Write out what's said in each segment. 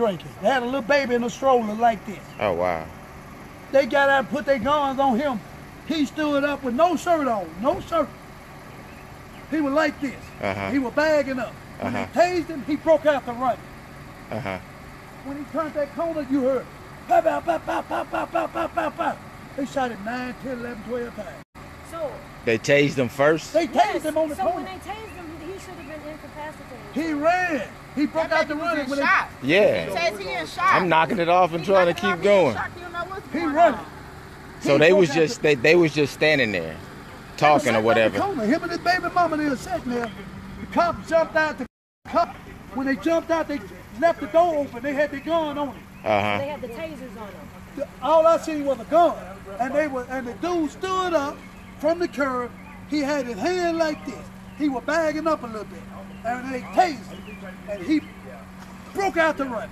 drinking. They had a little baby in a stroller like this. Oh, wow. They got out and put their guns on him. He stood up with no shirt on, no shirt. He was like this. He was bagging up. When they tased him, he broke out to run. When he turned that corner, you heard, pow, pow, pow, pow, pow, pow, pow, pow, pow, pow. They shot him 9, 10, 11, 12 times. So they tased him first? They tased him on the corner. So when they tased him, he should have been incapacitated. He ran. He broke out to run. When shot. Yeah. He says he in shock. I'm knocking it off and trying to keep going. He running. So they was just they was just standing there, talking or whatever. Him and his baby mama, they were sitting there. The cops jumped out. When they jumped out, they left the door open. They had their gun on it. They had the tasers on them. All I seen was a gun, and the dude stood up from the curb. He had his hand like this. He was bagging up a little bit, and they tased him, and he broke out to running.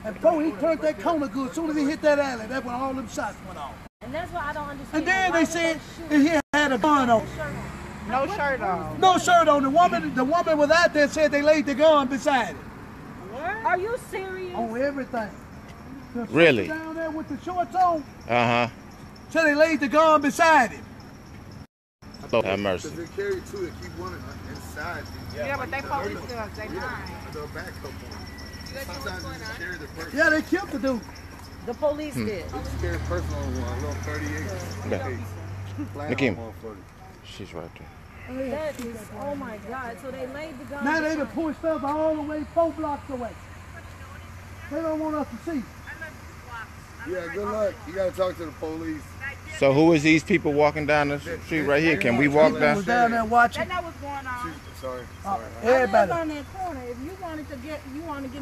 And before he turned that corner good, as soon as he hit that alley, that's when all them shots went off. And that's what I don't understand. And then they said that he had a gun on. No shirt on. No shirt on. The woman was out there, said they laid the gun beside it. What? Are you serious? On everything. The really? Down there with the shorts on. So they laid the gun beside him. Lord have mercy. Because they carry two, they keep one inside. Yeah, but they police guns, they mine. The backup one. Sometimes they just carry the person. Yeah, they killed the dude. The police did. They just carry the personal one, a little 38. Okay. Nikim. She's right there. That is, oh my God. So they laid the gun. Now they done pushed us all the way 4 blocks away. They don't want us to see. Yeah, good luck. You got to talk to the police. So who is these people walking down the street right here? Can we walk down? Was down there watching. They know what's going on. Sorry. Everybody. I live on that corner. If you wanted to get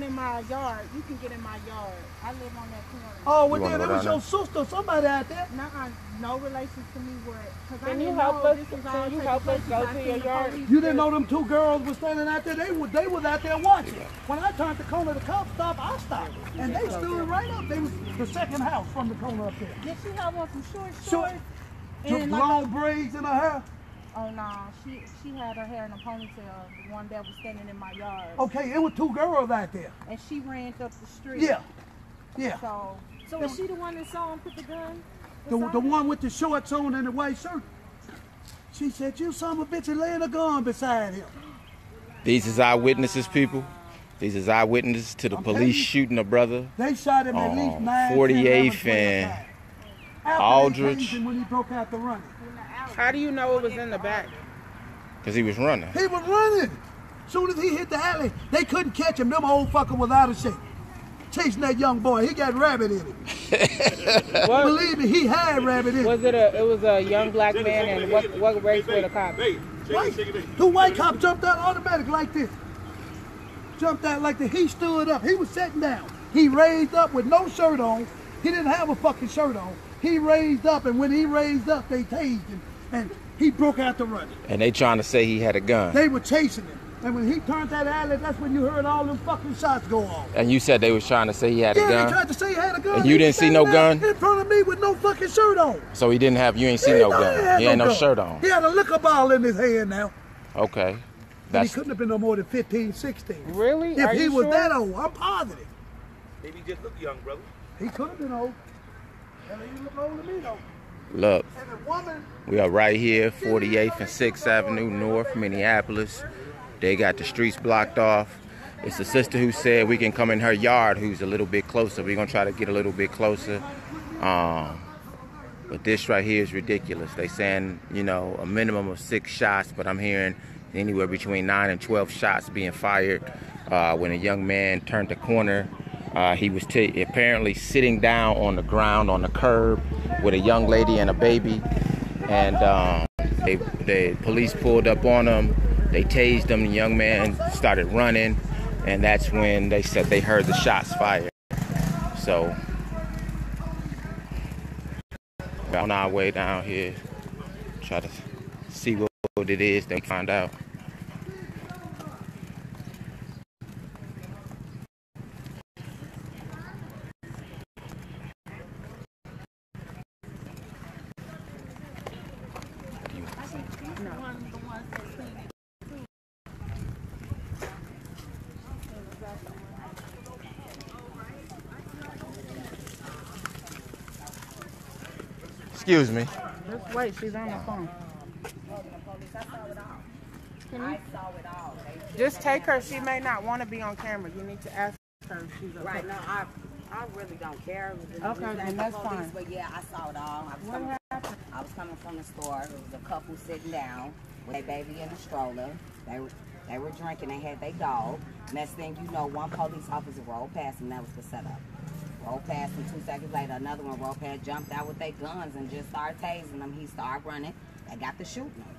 in my yard, you can get in my yard. I live on that corner. Oh, well then it was your sister, somebody out there. No relations to me. Can you help us? Can you help us go to your yard? You didn't know them 2 girls were standing out there. They was out there watching. When I turned the corner, the cops stopped. I stopped, and they stood right up. They was the second house from the corner up there. Did she have on some short? And long braids in her hair. Oh no, she had her hair in a ponytail. The one that was standing in my yard. Okay, it was 2 girls out there. And she ran up the street. Yeah. So was she the one that saw him put the gun? The one with the shorts on and the white shirt. She said, "You son of a bitch," and laying a gun beside him. These is eyewitnesses, people. These is eyewitnesses to the police shooting a brother. They shot him at least 9, 48th 10, and Aldrich. When he broke out the running. How do you know it was in the back? Because he was running. He was running. Soon as he hit the alley, they couldn't catch him. Them old fucker was out of shape. Chasing that young boy. He got rabbit in him. Believe me, he had rabbit in him. It was a young black man, and what race were the cops? White. 2 white cops jumped out automatic like this. Jumped out like this. He stood up. He was sitting down. He raised up with no shirt on. He didn't have a fucking shirt on. He raised up, and when he raised up, they tased him, and he broke out to running. And they trying to say he had a gun. They were chasing him. And when he turned that alley, that's when you heard all them fucking shots go off. And you said they was trying to say he had a gun? Yeah, they tried to say he had a gun. And you didn't see no gun? In front of me with no fucking shirt on. So he didn't have, you ain't see no gun? He had no shirt on? He had a liquor bottle in his hand now. Okay. But he couldn't have been no more than 15, 16. Really? If he was that old, I'm positive. Maybe he just looked young, brother. He could have been old. And he looked old to me though. Look, we are right here, 48th and 6th Avenue North, Minneapolis. They got the streets blocked off. It's a sister who said we can come in her yard who's a little bit closer. We're going to try to get a little bit closer. But this right here is ridiculous. They saying, you know, a minimum of 6 shots, but I'm hearing anywhere between 9 and 12 shots being fired. When a young man turned the corner, he was apparently sitting down on the ground on the curb with a young lady and a baby. And the police pulled up on him. They tased him. The young man started running. And that's when they said they heard the shots fired. So we're on our way down here, try to see what it is, then find out. Excuse me. Just wait, she's on the phone. I saw it all. Just take her. She may not want to be on camera. You need to ask her if she's okay. Right, no, I really don't care. Okay, then that's fine. But yeah, I saw it all. I was coming from the store. There was a couple sitting down with a baby in a stroller. They were drinking. They had their dog. Next thing you know, one police officer rolled past and that was the setup. Rolled past and 2 seconds later, another one rolled past, jumped out with their guns and just started tasing them. He started running. They got to shooting him.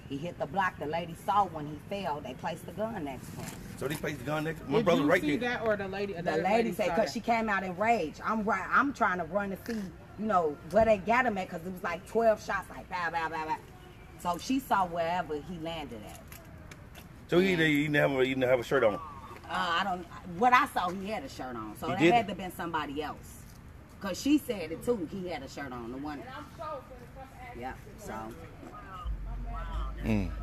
He hit the block. The lady saw when he fell. They placed the gun next to him. So they placed the gun next to my brother right there. Did you see that or the lady? The lady said, because she came out in rage. I'm trying to run to see, you know, where they got him at, because it was like 12 shots, like, bow, bow, bow, bow. So she saw wherever he landed at. So he didn't have a shirt on. What I saw, he had a shirt on. So that had to have been somebody else. Because she said it too, he had a shirt on. The one. Yeah, so.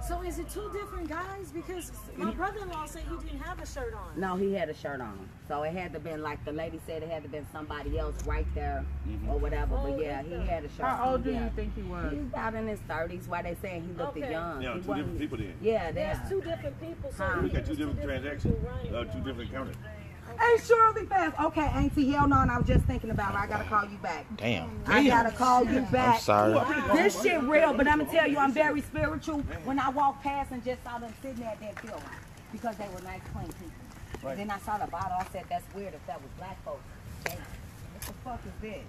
So is it two different guys? Because my brother-in-law said he didn't have a shirt on. No, he had a shirt on. So it had to been, like the lady said, it had to been somebody else right there or whatever. But yeah, he had a shirt on. How old do you think he was? He was about in his 30s. Why they saying he looked young. Yeah, he two different people then. Yeah, There's two different people. So We got two different transactions, two different accountants. Hey, Shirley Fast. Okay, Auntie, hell no, and I was just thinking about it. I gotta call you back. Damn. I gotta call you back. I'm sorry. This shit real, but I'm gonna tell you, I'm very spiritual. When I walked past and just saw them sitting there, it didn't feel right. Because they were nice, clean people. Right. Then I saw the bottle, I said, that's weird if that was black folks. What the fuck is this?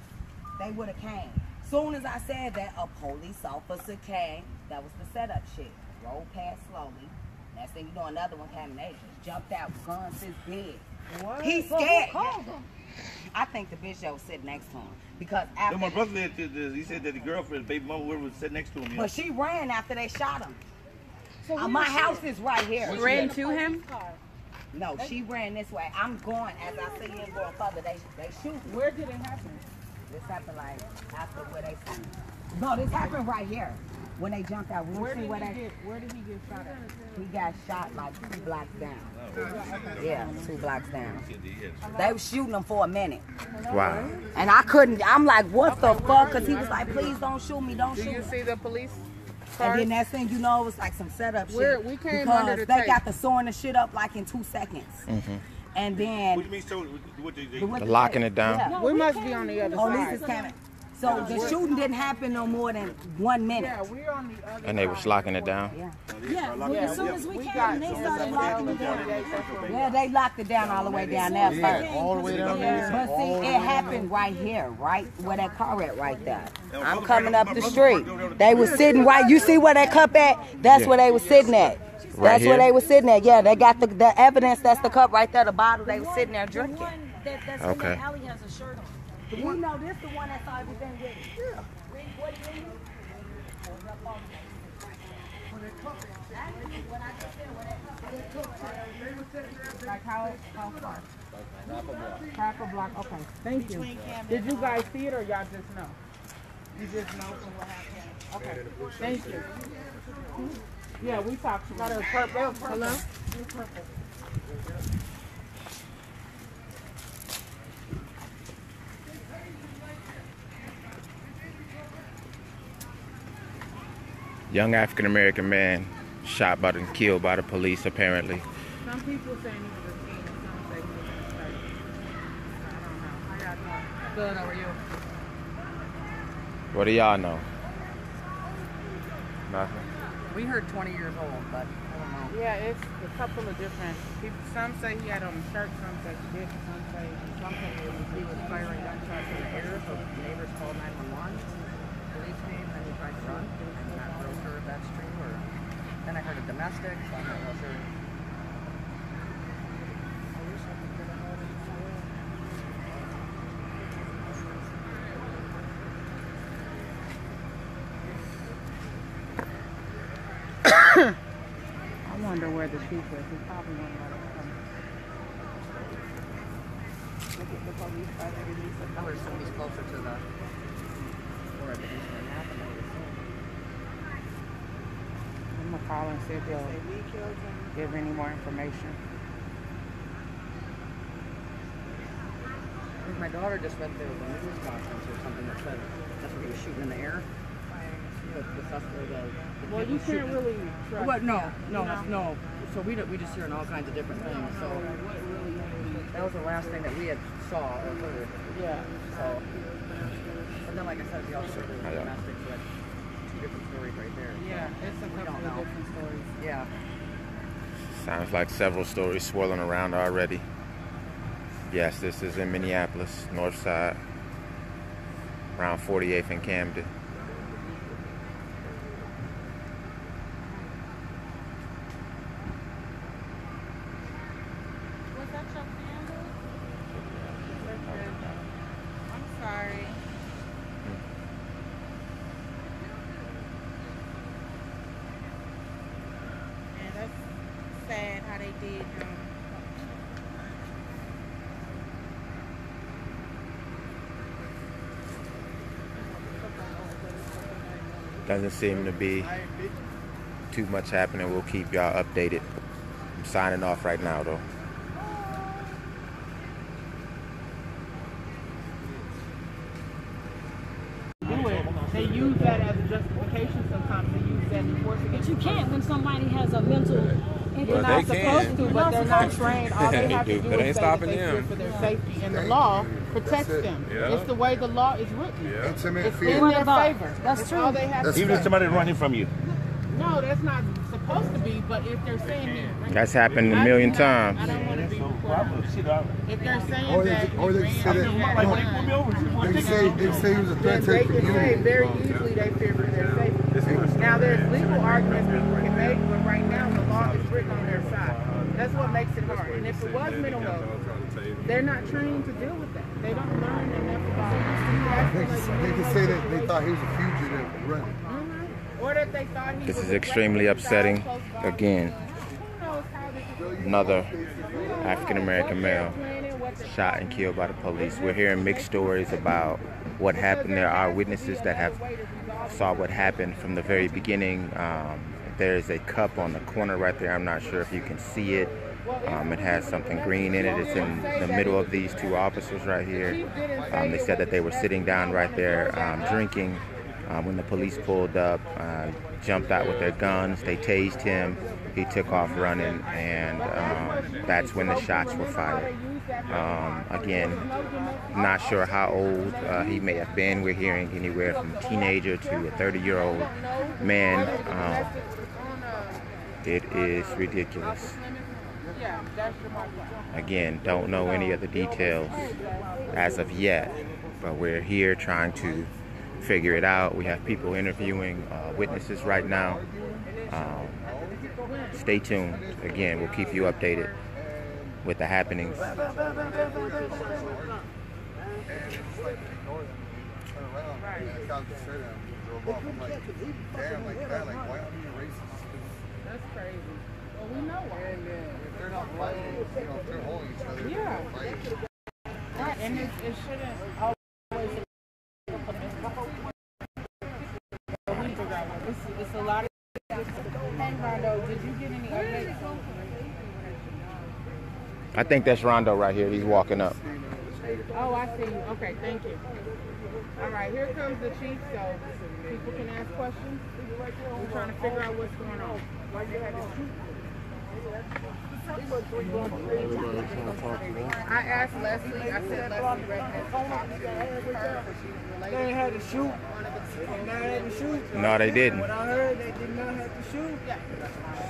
They would have came. Soon as I said that, a police officer came. That was the setup shit. Rolled past slowly. Next thing you know, another one came and they just jumped out, guns his bed. What? He's scared. I think the bitch that was sitting next to him. Because after my brother said he said that the girlfriend, baby mama, was sitting next to him. But she ran after they shot him. So my house is right here. She ran to him? No, she ran this way. I'm going, as I see him going further, they shoot me. Where did it happen? This happened like after where they shot me. No, this happened right here. When they jumped out. Where did he get shot at? He got shot like 2 blocks down. Yeah, 2 blocks down. They were shooting him for a minute. Wow. And I couldn't, I'm like, what the fuck? Because he was like, please don't shoot me, don't shoot me. Did you see the police? And then that thing, you know, it was like some setup shit. We came under the they tape. got the sewing the shit up like in 2 seconds. And then... What do you mean, so what did they do? Locking it down. Yeah. We must be on the other side. Police is coming. So the shooting didn't happen no more than 1 minute. Yeah, we're on the other And they was locking it down. Yeah, as soon as we came, they started locking it down. Yeah, they locked it down all the way down there first. All the way down there. But see, it happened right here, right where that car at right there. I'm coming up the street. They was sitting right, you see where that cup at? That's where they was sitting at. That's where they was sitting at. Yeah, they got the evidence. That's the cup right there, the bottle. They was sitting there drinking. The one that's in the alley has a shirt on. You know, this the one that saw everything with it. Yeah. Like how far? Half a block. Okay. Thank you. Did you guys see it or y'all just know? You just know from what happened. Okay. Thank you. Yeah, we talked to her. Hello? Young African-American man shot by and killed by the police, apparently. Some people saying he was a teen, and some say he was in the 30s. I don't know. How y'all doing? Good, how are you? What do y'all know? Nothing. We heard 20 years old, but I don't know. Yeah, it's a couple of different people. Some say he had on a shirt, some say he didn't, some say he was firing gunshots in the air, so Neighbors called 911. Police came, and he tried to run. I'm not real sure if that's true, or then I heard a domestic, so I'm not real sure. I wish I could get a hold of I wonder where the chief is. He probably won't let us come. Look at the police by the release. I would assume he's closer to the where the incident happened. I would assume. I'm gonna call and see if they'll give any more information. think my daughter just read there was a news conference or something that said that's what he was shooting in the air. Well, you can't really trust. But no. So we just hearing all kinds of different things. So that was the last thing that we had saw or heard. Yeah. So, but then, like I said, we also heard the domestic, so that's two different stories right there. Yeah, it's a couple of different stories. Yeah. Sounds like several stories swirling around already. Yes, this is in Minneapolis, north side, around 48th and Camden. Was that your candle? I'm sorry. Yeah, that's sad how they did him. Doesn't seem to be too much happening. We'll keep y'all updated. I'm signing off right now, though. They use that as a justification sometimes. They use that in force against. But you can't when somebody has a mental. They're not supposed to, but they're not trained. All they have to do That ain't is say stopping that they fear them. for their safety, and the law protects them. Yeah. It's the way the law is written. Yeah. Intimate It's fear. in their favor. That's true. All they have to Even if somebody running from you. No, that's not supposed to be. But if they're saying he, That's happened a million times. I don't want to be recorded. If they're saying Or that they he say ran, that- he had a gun, They say he was a threat to they the can say community. very easily they fear for their safety. Now there's legal arguments people can make, but right now the law is written on their side. That's what makes it hard. And if it was mental health, they're not trained to deal with that. They don't learn enough about it. They can say that they thought he was a fugitive running. Or that they thought he This was is a extremely threat to the upsetting. child close by. Again, Who knows how this is another African-American male shot and killed by the police. We're hearing mixed stories about what happened. There are witnesses that have saw what happened from the very beginning. There's a cup on the corner right there. I'm not sure if you can see it. It has something green in it. It's in the middle of these two officers right here. They said that they were sitting down right there drinking when the police pulled up, jumped out with their guns. They tased him. He took off running, and that's when the shots were fired. Again, not sure how old he may have been. We're hearing anywhere from a teenager to a 30-year-old man. It is ridiculous. Again, don't know any of the details as of yet, but we're here trying to figure it out. We have people interviewing witnesses right now. Stay tuned. Again, we'll keep you updated with the happenings. That's crazy. Well, we know why. If they're not fighting, if they're holding each other, Yeah. Right, and it shouldn't always. It's a lot of. Hey, Rondo, did you get any updates? I think that's Rondo right here. He's walking up. Oh, I see you. Okay, thank you. All right, here comes the chief, so people can ask questions. We're trying to figure out what's going on. Why you had to shoot? I asked Leslie. I said Leslie recommends to talk to her. They had to shoot. They had to shoot. No, they didn't. What I heard, they did not have to shoot.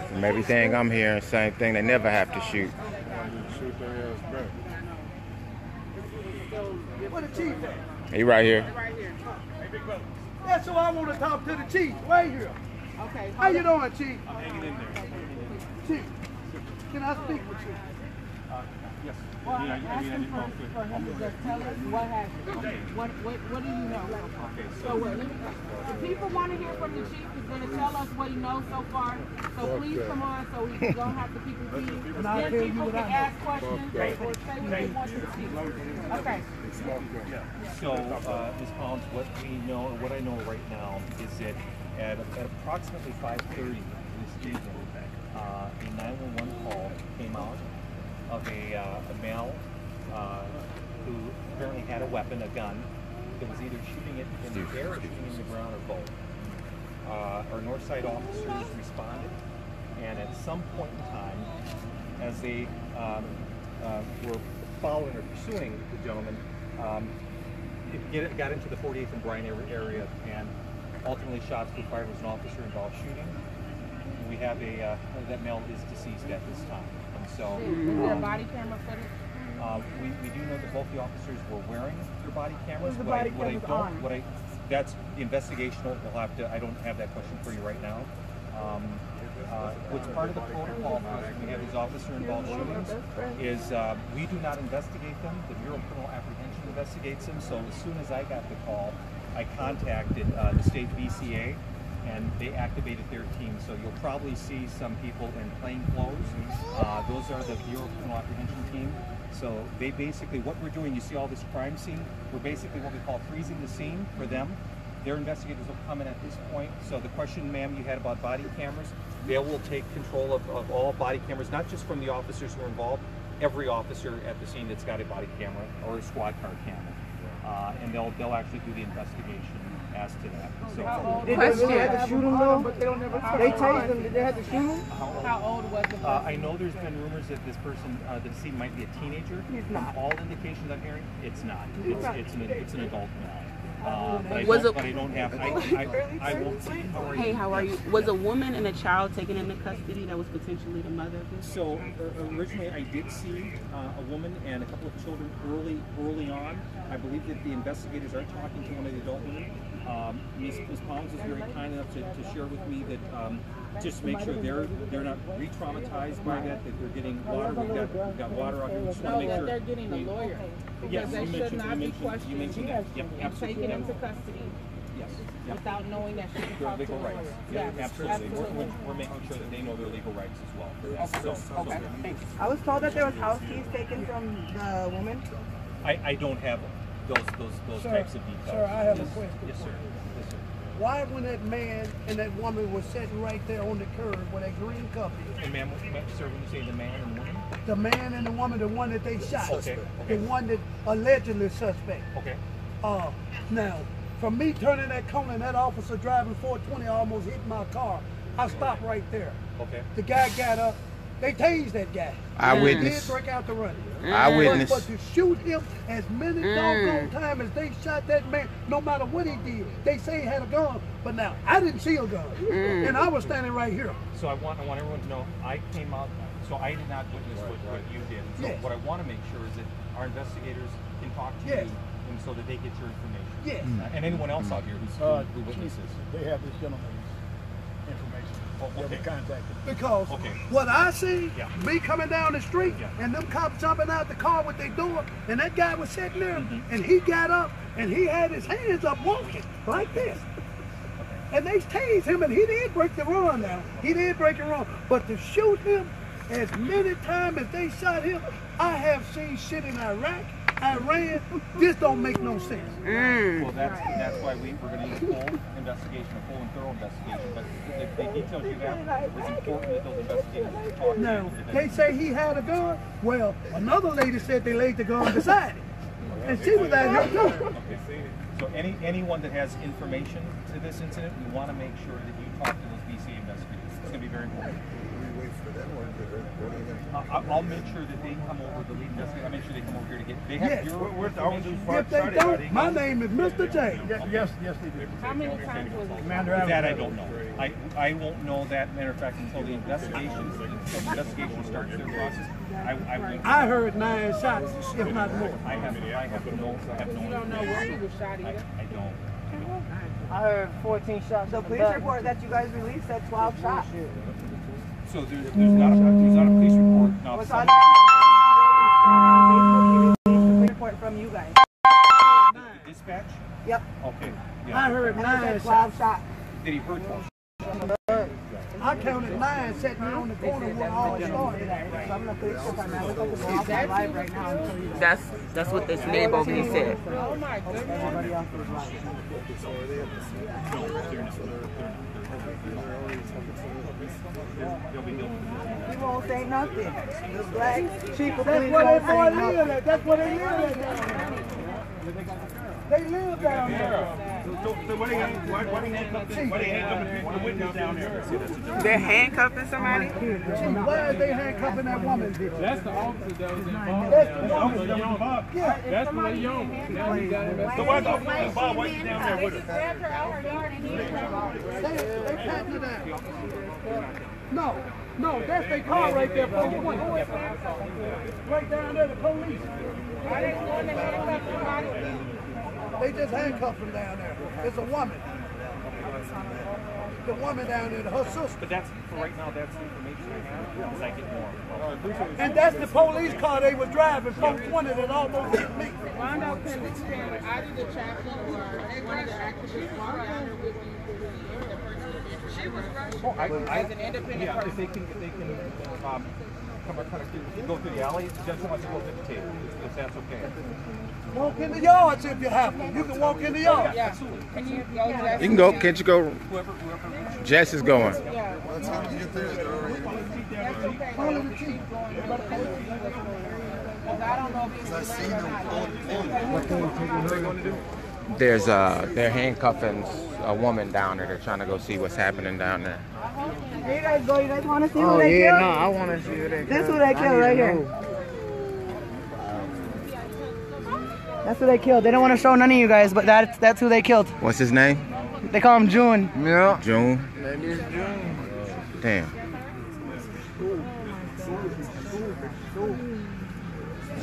From everything I'm hearing, same thing. They never have to shoot. Where the chief at? He right here. Right here. That's who I want to talk to, the chief, right here. Okay. How you doing, chief? I'm hanging in there. Chief, can I speak with you? Yes. Well, ask him for him to just tell us what happened. What do you know? So the people want to hear from the chief. He's going to tell us what he knows so far. So please come on so we don't have the people see. Then people can ask questions or say what they want to see. Okay. So, Ms. Collins, what I know right now is that at approximately 5:30 this evening, a 911 call came out of a male who apparently had a weapon, a gun, that was either shooting it in the air or shooting it in the ground or both. Our north side officers responded, and at some point in time, as they were following or pursuing the gentleman, it got into the 48th and Bryan area, and ultimately shots were fired. Was an officer-involved shooting. We have that male is deceased at this time, and so. Is there body camera footage? We do know that both the officers were wearing their body cameras. Was the body cameras on? That's the investigational. We'll have to. I don't have that question for you right now. What's part of the protocol for us when we have these officer-involved shootings is we do not investigate them. The Bureau of Criminal Apprehension investigates them. So as soon as I got the call, I contacted the state BCA, and they activated their team. So you'll probably see some people in plain clothes. Those are the Bureau of Criminal Apprehension team. So they basically, what we're doing, you see all this crime scene, we're basically what we call freezing the scene for them. Their investigators will come in at this point. So the question, ma'am, you had about body cameras, they will take control of all body cameras, not just from the officers who are involved, every officer at the scene that's got a body camera or a squad car camera. And they'll actually do the investigation as to that. So, Did they have to shoot him though? But they don't never. They tased him. Did they have to shoot him? How old was the person? I know there's been rumors that this person, the deceased, might be a teenager. He's not. From all indications I'm hearing, it's not. It's an adult male. But I don't have. I won't see. Hey, how are you? Was a woman and a child taken into custody that was potentially the mother of this? So originally, I did see a woman and a couple of children early on. I believe that the investigators are talking to one of the adult women. Ms. Palms was very kind enough to share with me that just to make sure they're not re-traumatized by that they're getting water. We've got water out here. We just want to make sure they're getting a lawyer. Yes, they should not be questioned. You mentioned that. Yep, absolutely. Taken into custody. Yes. Without knowing that she can their talk legal to rights. Yes, Absolutely. We're making sure that they know their legal rights as well. Okay. Thanks. I was told that there was house keys taken from the woman. I don't have those types of details. Sir, I have a question. Yes, sir. Yes, sir. Why, when that man and that woman was sitting right there on the curb with that green cup in? And ma'am, sir, when you say the man and the woman? The man and the woman, the one that they shot. Okay. The one that allegedly suspect. Okay. Now, from me turning that corner and that officer driving 420 almost hit my car, I stopped right there. Okay. The guy got up. They tased that guy. Eyewitness. He did break out the run. Eyewitness. But to shoot him as many doggone time as they shot that man, no matter what he did, they say he had a gun. But now, I didn't see a gun. And I was standing right here. So I want everyone to know, I came out, so I did not witness what you did. So what I want to make sure is that our investigators can talk to you, and so that they get your information. Yes. And anyone else out here who witnesses. They have this gentleman's information. Okay. Because what I see, me coming down the street and them cops jumping out the car with their door, and that guy was sitting there and he got up and he had his hands up walking like this. And they tased him and he did break the run now. He did break the run. But to shoot him as many times as they shot him, I have seen shit in Iraq, Iran. This don't make no sense. Well, that's why we're going to need a full investigation, a full and thorough investigation. But the details you have, it's important that those investigators talk. Now, they say he had a gun. Well, another lady said they laid the gun beside him. And she was out here too. Okay. So anyone that has information to this incident, we want to make sure that you talk to those BCA investigators. It's going to be very important. I'll make sure that they come over, the lead investigator. I'll make sure they come over here to get. They have your information. If they don't, my name is Mr. J. Yes, they do. How many times was it? Commander That I don't know. I won't know that. Matter of fact, until the investigation starts their process. I heard 9 shots, if not more. I have no. You don't know where he was shot either. I don't. I heard 14 shots. The police report that you guys released said 12 shots. So there's not a police report. No, what's on Facebook? You released a police report from you guys. The dispatch? Yep. Okay. I heard 9 12 shots. Did he hurt 12? I I counted 9 sitting on the corner where all started. That's what this neighbor over here said. Oh my goodness. He won't say nothing. The black chief of That's police where won't they say live nothing. at. That's where they live at. They live down there. So why they handcuffing the witness down there? They're handcuffing somebody? Why are they handcuffing that woman? That's the officer that was involved. That's the woman. Yeah. That's the lady young. So why the officer Bob? Why you down there with her? They can't do that. No, that's their car right there. Right down there, the police. Are they going to handcuff somebody? They just handcuffed them down there. It's a woman. The woman down there, her sister. But that's, for right now, that's the information I have, as I get more. And that's the police car they were driving. Folks wanted it almost hit me. Rondo can extend. I did the chaplain or one of the activists walk down there with you. She was running as an independent person. If they can come or kind of go through the alley, Jensen wants to go through the table, if that's okay. Walk in the yards if you have to. You can walk in the yards. Yeah. Can you go? You can go. Can't you go? Jess is going. Yeah. Let's help you get there. Follow the chief. I don't know if it's They're handcuffing a woman down there. They're trying to go see what's happening down there. Here you guys go. You guys want to see who they killed? No, I want to see who they killed. That's who they killed right here. That's who they killed. They don't want to show none of you guys, but that's who they killed. What's his name? They call him June. Yeah. June. Maybe it's June. Damn.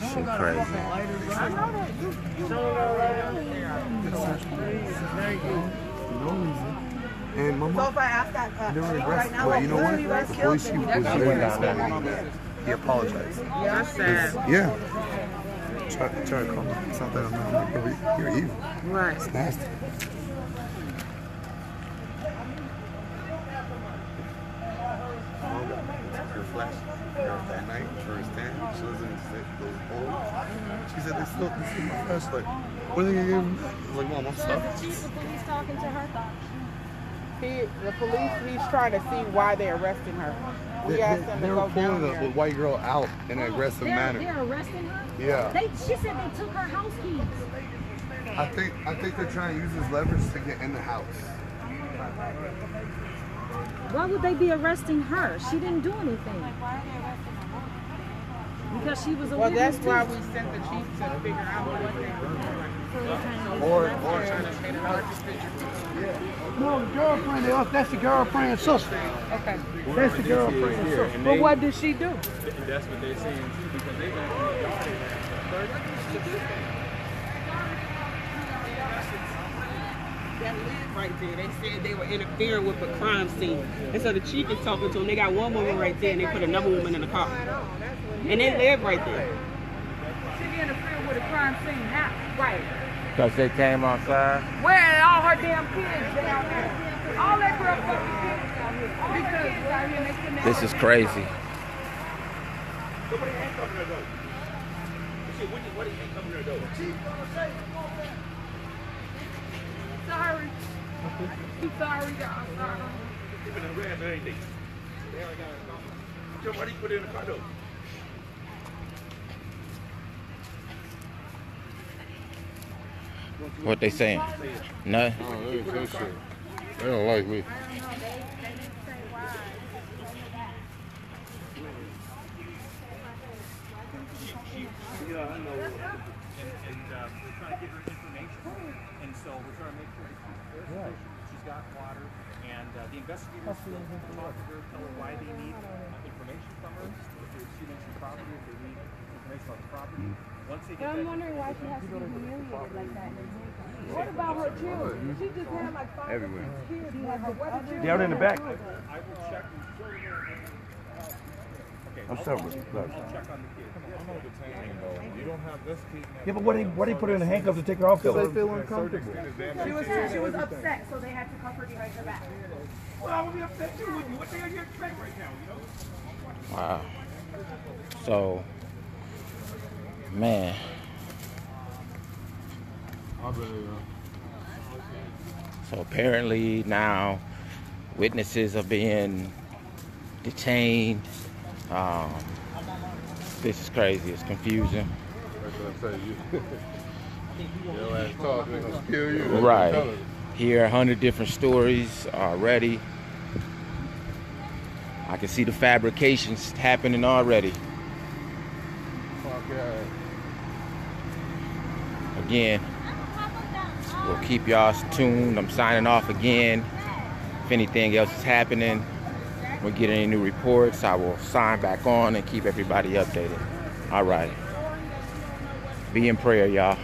Shit crazy. And So if I ask that right now, but you know who what? you guys The killed? police chief was there. He apologized. That's sad. Yeah. Try to call me. It's not that I'm not. Bro, you're evil. Right. It's nasty. Her flash that night for his stand. She was in those holes. She said they stole my flashlight. What are they gonna give him? I was like, Mom, I'm sorry. The chief of police talking to her thought. the police, he's trying to see why they're arresting her. We asked them to They go were pulling down the there. white girl out in an aggressive manner. They're arresting her? Yeah. She said they took her house keys. I think they're trying to use this leverage to get in the house. Why would they be arresting her? She didn't do anything. Because she was a Well, witness that's why too. we sent the chief to figure out what they were doing. No, the girlfriend, that's the girlfriend's sister. Okay. That's the girlfriend's sister. But what did she do? That's what they're saying too, because they got that live right there. They said they were interfering with the crime scene. And so the chief is talking to them. They got one woman right there and they put another woman in the car. And they live right there. She interfered with a crime scene. How? Right. Because they came outside? Where are all her damn kids down there? All that girl fucking kids out here. All her kids out here. And they couldn't This is crazy. Somebody handcuffing her though. What is handcuffing her though? Sorry. I'm sorry, y'all. Sorry. Even in red or anything. So why do you put it in the car though? What they saying? No? They don't like me. Yeah, I know. And we're trying to get her information. And so we're trying to make sure that she's got water. And the investigators will talk to her, tell her why they need information from her. If she mentions property, if they need information about the property. Once they get I'm wondering why she has to be humiliated like that. What about her children? She just had like 5 Everywhere. kids. Like, what did you Down in the back. I will check. I'm several. Yeah, but what they put her in the handcuffs to take her off? Because they feel uncomfortable. She was upset, so they had to cuff her behind her back. Well, I would be upset too with you. What the hell you expect right now, you know? Wow. So, man. So apparently now witnesses are being detained. This is crazy. It's confusing. That's what I tell you. Your ass talk, they're gonna kill you. Right. Hear 100 different stories already. I can see the fabrications happening already. Fuck yeah. Again, we'll keep y'all tuned. I'm signing off again. If anything else is happening, we get any new reports, I will sign back on and keep everybody updated. All right. Be in prayer, y'all.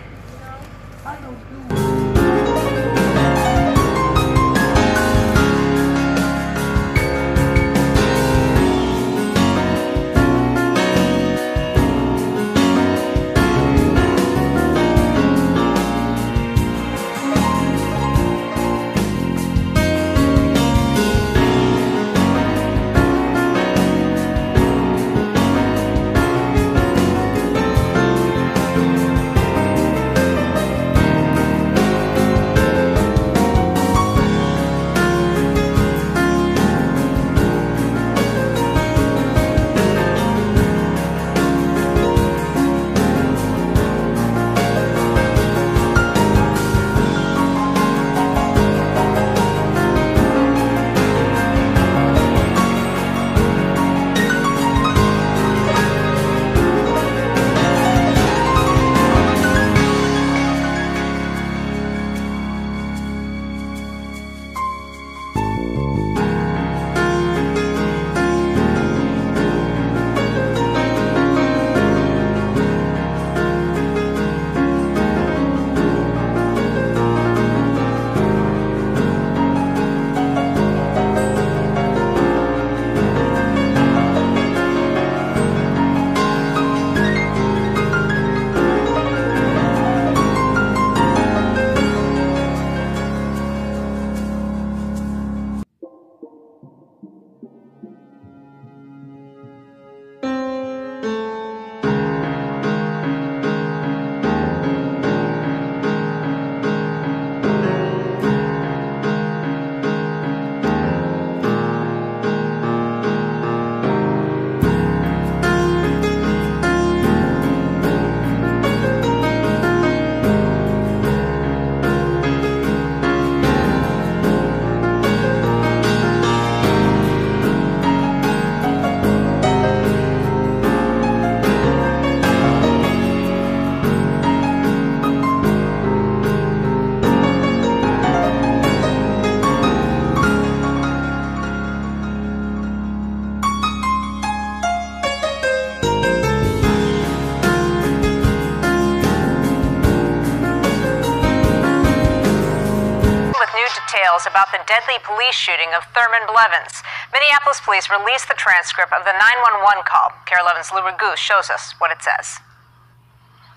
About the deadly police shooting of Thurman Blevins. Minneapolis police released the transcript of the 911 call. KARE 11's Lou Goose shows us what it says.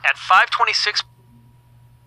At 5:26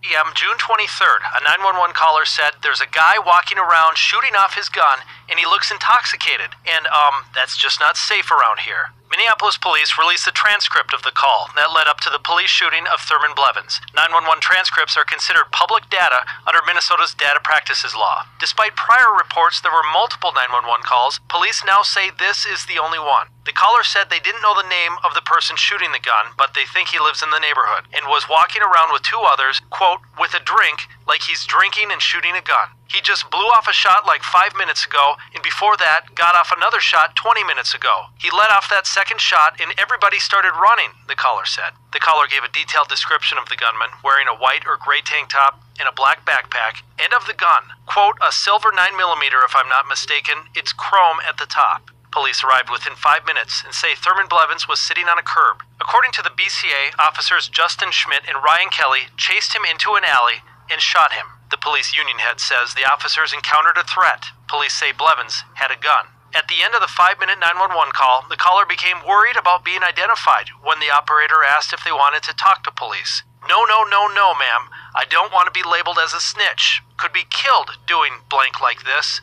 p.m. June 23rd, a 911 caller said there's a guy walking around shooting off his gun and he looks intoxicated. And, that's just not safe around here. Minneapolis police released the transcript of the call that led up to the police shooting of Thurman Blevins. 911 transcripts are considered public data under Minnesota's data practices law. Despite prior reports there were multiple 911 calls, police now say this is the only one. The caller said they didn't know the name of the person shooting the gun, but they think he lives in the neighborhood and was walking around with two others, quote, with a drink, like he's drinking and shooting a gun. He just blew off a shot like 5 minutes ago, and before that, got off another shot 20 minutes ago. He let off that second shot, and everybody started running, the caller said. The caller gave a detailed description of the gunman, wearing a white or gray tank top and a black backpack, and of the gun. Quote, a silver 9mm if I'm not mistaken, it's chrome at the top. Police arrived within 5 minutes and say Thurman Blevins was sitting on a curb. According to the BCA, officers Justin Schmidt and Ryan Kelly chased him into an alley and shot him. The police union head says the officers encountered a threat. Police say Blevins had a gun. At the end of the 5-minute 911 call, the caller became worried about being identified when the operator asked if they wanted to talk to police. No, no, no, no, ma'am. I don't want to be labeled as a snitch. Could be killed doing blank like this.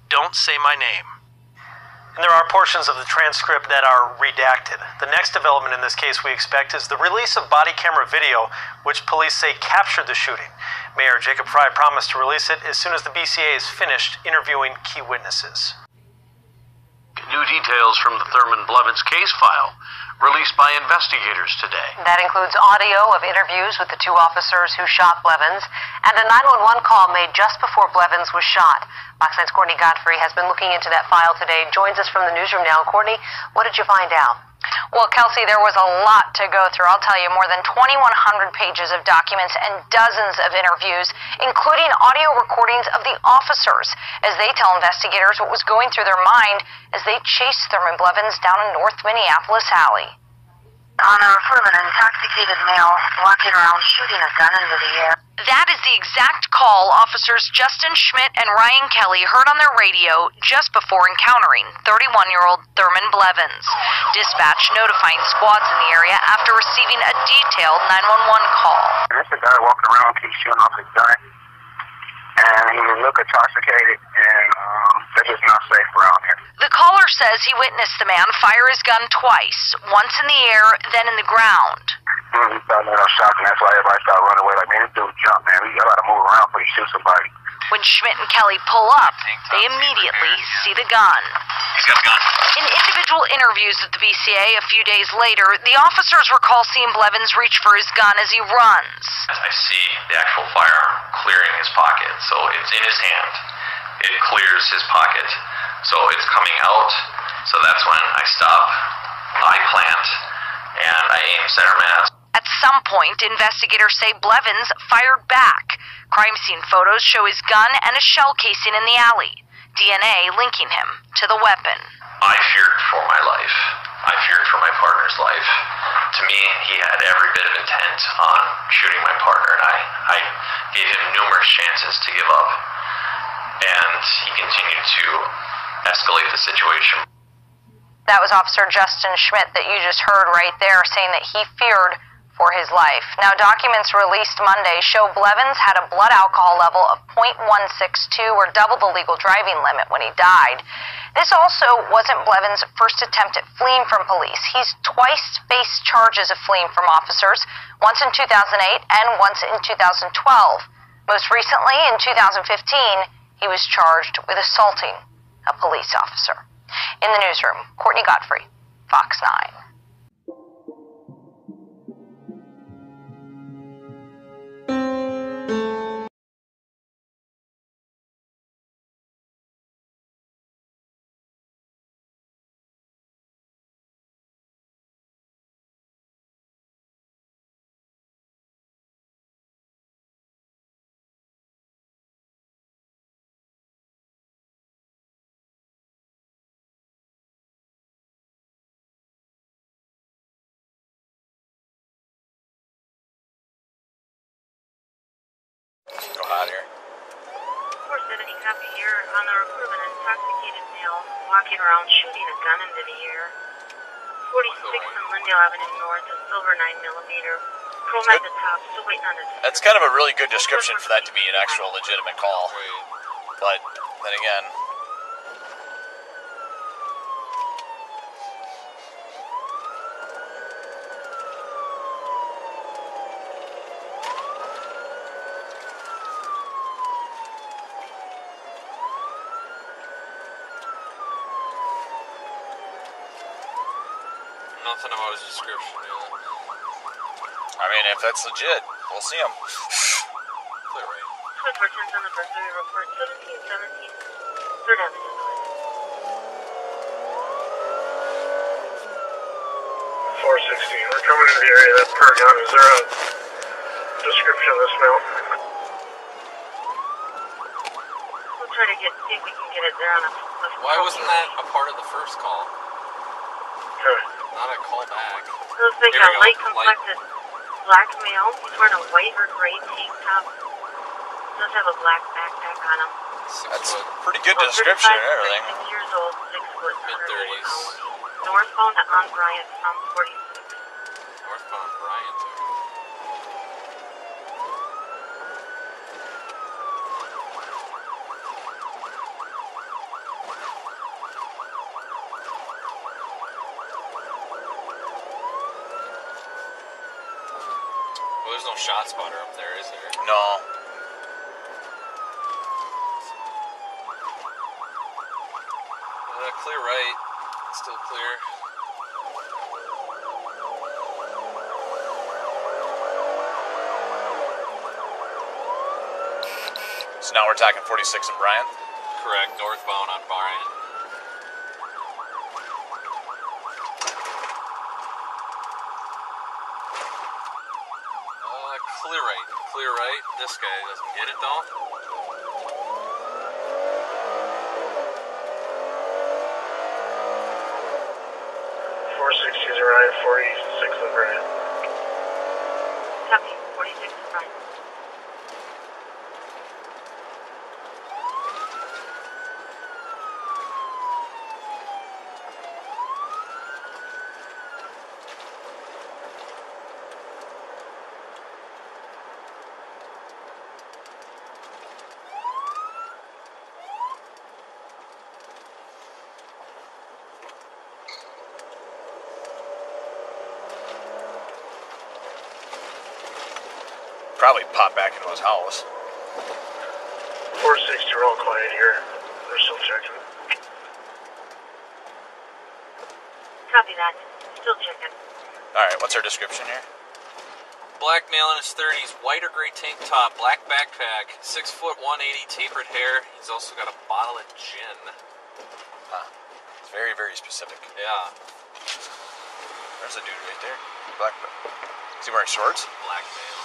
Don't say my name. And there are portions of the transcript that are redacted. The next development in this case we expect is the release of body camera video, which police say captured the shooting. Mayor Jacob Fry promised to release it as soon as the BCA is finished interviewing key witnesses. New details from the Thurman Blevins case file, released by investigators today. That includes audio of interviews with the two officers who shot Blevins and a 911 call made just before Blevins was shot. Fox 9's Courtney Godfrey has been looking into that file today. Joins us from the newsroom now. Courtney, what did you find out? Well, Kelsey, there was a lot to go through. I'll tell you, more than 2,100 pages of documents and dozens of interviews, including audio recordings of the officers, as they tell investigators what was going through their mind as they chased Thurman Blevins down a North Minneapolis alley. On a foot of an intoxicated male walking around shooting a gun into the air. That is the exact call officers Justin Schmidt and Ryan Kelly heard on their radio just before encountering 31-year-old Thurman Blevins. Dispatch notifying squads in the area after receiving a detailed 911 call. There's a guy walking around, keeps shooting off his gun, and he look intoxicated, and that's just not safe around here. The caller says he witnessed the man fire his gun twice, once in the air, then in the ground. He thought that I was shocking. That's why everybody started running away. Like, man, this dude jumped, man. We got to move around before he shoots somebody. When Schmidt and Kelly pull up, they immediately see the gun. He's got a gun. In individual interviews with the BCA a few days later, the officers recall seeing Blevins reach for his gun as he runs. I see the actual firearm clearing his pocket, so it's in his hand. It clears his pocket, so it's coming out. So that's when I stop, I plant, and I aim center mass. At some point, investigators say Blevins fired back. Crime scene photos show his gun and a shell casing in the alley. DNA linking him to the weapon. I feared for my life. I feared for my partner's life. To me, he had every bit of intent on shooting my partner, and I gave him numerous chances to give up. And he continued to escalate the situation. That was Officer Justin Schmidt that you just heard right there, saying that he feared for his life. Now, documents released Monday show Blevins had a blood alcohol level of 0.162, or double the legal driving limit when he died. This also wasn't Blevins' first attempt at fleeing from police. He's twice faced charges of fleeing from officers, once in 2008 and once in 2012. Most recently, in 2015, he was charged with assaulting a police officer. In the newsroom, Courtney Godfrey, Fox 9. Go out here. 470 copy here on the report of an intoxicated male walking around shooting a gun into the air. 46 on Lindale Avenue North, a silver 9mm. Chrome at the top, still waiting on his... That's kind of a really good description for that to be an actual legitimate call. But then again... Nothing about his description, I mean, if that's legit, we'll see him. Clear right. Twin persons on the burglary report, 1717, 3rd Avenue North. 416, we're coming into the area of that per gun. Is there a description of this male? We'll try to see if we can get it there on a... Why wasn't that a part of the first call? Okay. Not a call back. Looks like a light complected black male. He's wearing a white or gray tank top. does have a black backpack on him. That's a pretty good description and everything. 6 years old, 6 foot, Mid-30s. northbound on Bryant from 46. Northbound Bryant. Well, there's no shot spotter up there, is there? No. Clear right. Still clear. So now we're talking 46 in Bryant? Correct. Northbound on Bryant. Clear right. Clear right. This guy doesn't get it though. 460 is right, 46 is right. Copy, 46 is right. Probably pop back into his house. 460, we're all quiet here. We're still checking. Copy that. Still checking. Alright, what's our description here? Black male in his 30s, white or gray tank top, black backpack, 6 foot 180, tapered hair. He's also got a bottle of gin. Huh. It's very, very specific. Yeah. There's a dude right there. Black. Is he wearing shorts? Black male.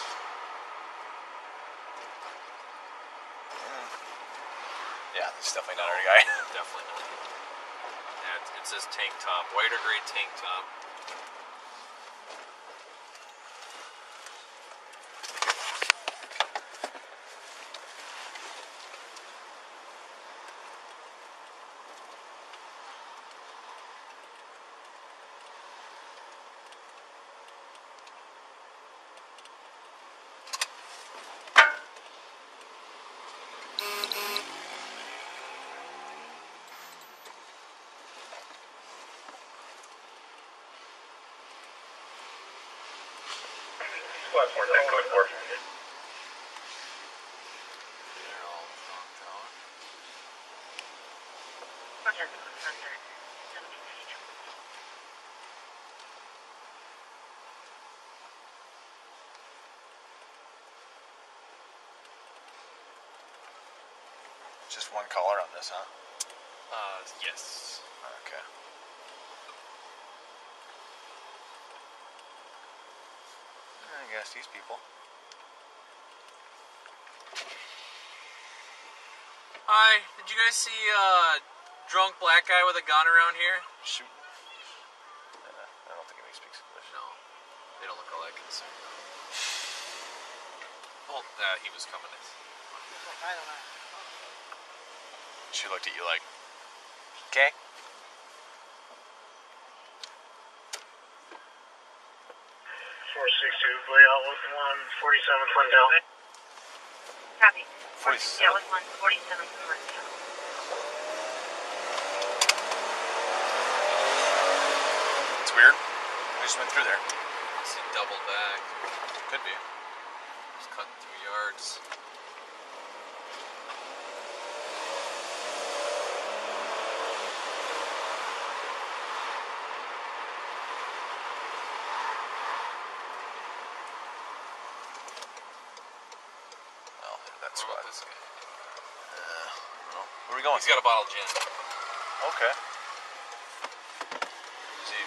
Yeah, that's definitely not our guy. Definitely not. Yeah, it says tank top, white or gray tank top. Squad 4, next code 4. Just one caller on this, huh? Yes. Okay. I guess these people. Hi, did you guys see drunk black guy with a gun around here? Shooting? I don't think anybody speaks English. No, they don't look all that concerned. Oh, he was coming in. She looked at you like, okay. 462, layout with 147 Glendale. Copy. 47. Yeah, with 147 Glendale. It's weird. We just went through there. Is he doubled back? Could be. He's cutting through yards. That's What why. about this guy? Well, where are we going? He's got a bottle of gin. Okay. Is he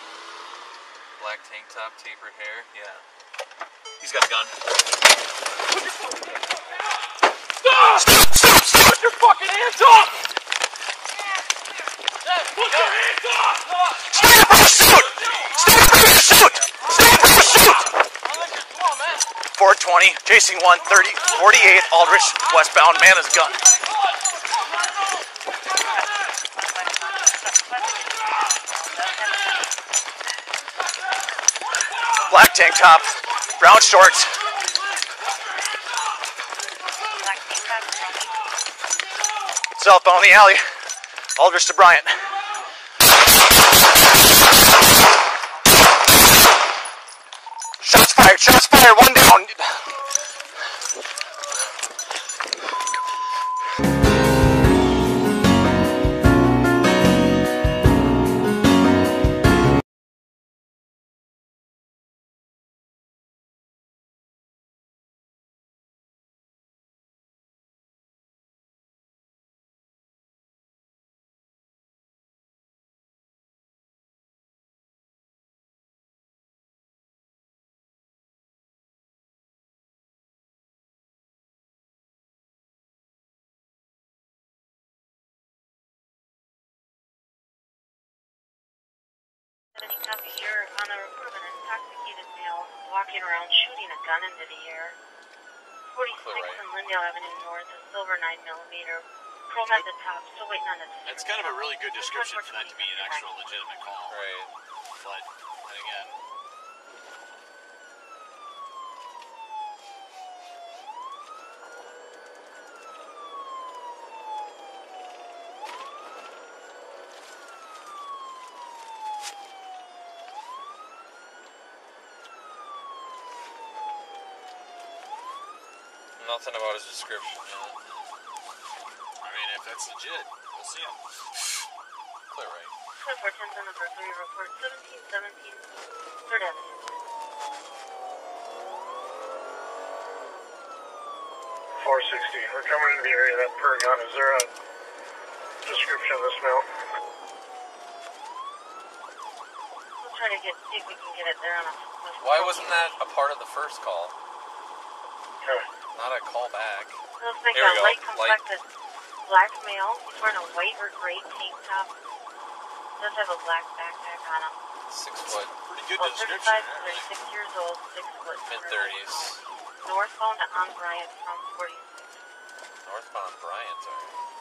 Black tank top, tapered hair. Yeah. He's got a gun. Put your fucking hands up now! Stop! Put your fucking hands up! Put your hands up! Stand up and shoot! Stand up and shoot! Stand up and shoot! 420 520, chasing 130, 48, Aldrich, westbound, man has a gun. Black tank top, brown shorts. Southbound in the alley, Aldrich to Bryant. Shots fired, one down. You're on the report of an intoxicated male walking around shooting a gun into the air. 46 on Lindale Avenue North, a silver 9mm. Chrome at the top, still waiting on it. It's kind of a really good description for that to be an actual legitimate call. Right. But then again, Nothing about his description yet. I mean, if that's legit, we'll see him. Clear right. 2410's on number 3, report 1717 3rd Avenue. 416, we're coming into the area of that per gun. Is there a description of this male? We'll try to see if we can get it there on a... Why wasn't that a part of the first call? Okay. Not a call back. Looks like Here we a go. light complected black male. He's wearing a white or gray tank top. Does have a black backpack on him. 6 foot. Pretty good 35 description. to 36 years old, 6 foot. Mid-30s. Northbound on Bryant from 46. Northbound on Bryant, alright.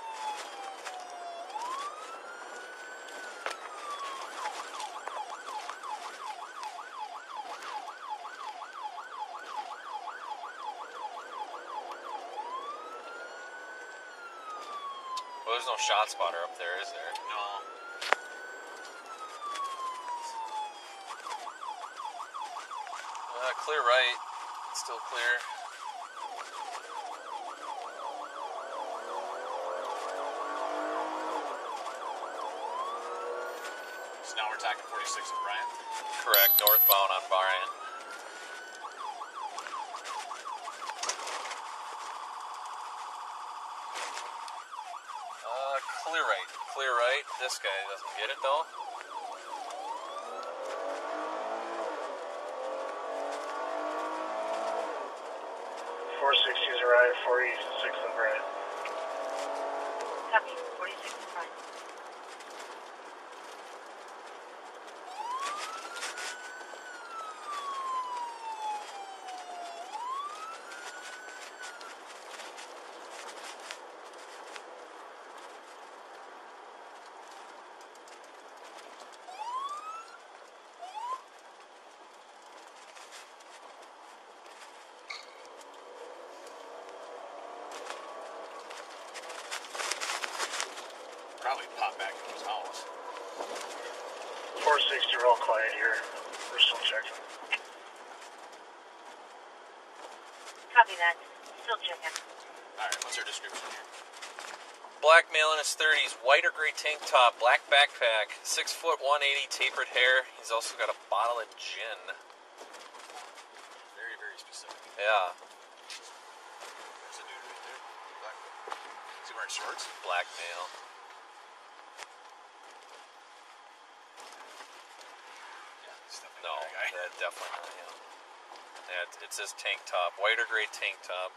Well, there's no shot spotter up there, is there? No. Clear right. Still clear. So now we're talking 46 of Bryant? Correct, northbound on Bryant. Clear right. Clear right. This guy doesn't get it though. .460's arrived, 46 on Bryant. Copy, 46 on Bryant. Probably pop back into his house. 460, we're all quiet here. We're still checking. Copy that. Still checking. Alright, what's our description here? Black male in his 30s, white or gray tank top, black backpack, 6 foot 180, tapered hair. He's also got a bottle of gin. Very, very specific. Yeah. There's a dude right there. Black. Is he wearing shorts? Black male. No, that's definitely not him. Yeah, it says tank top, white or gray tank top.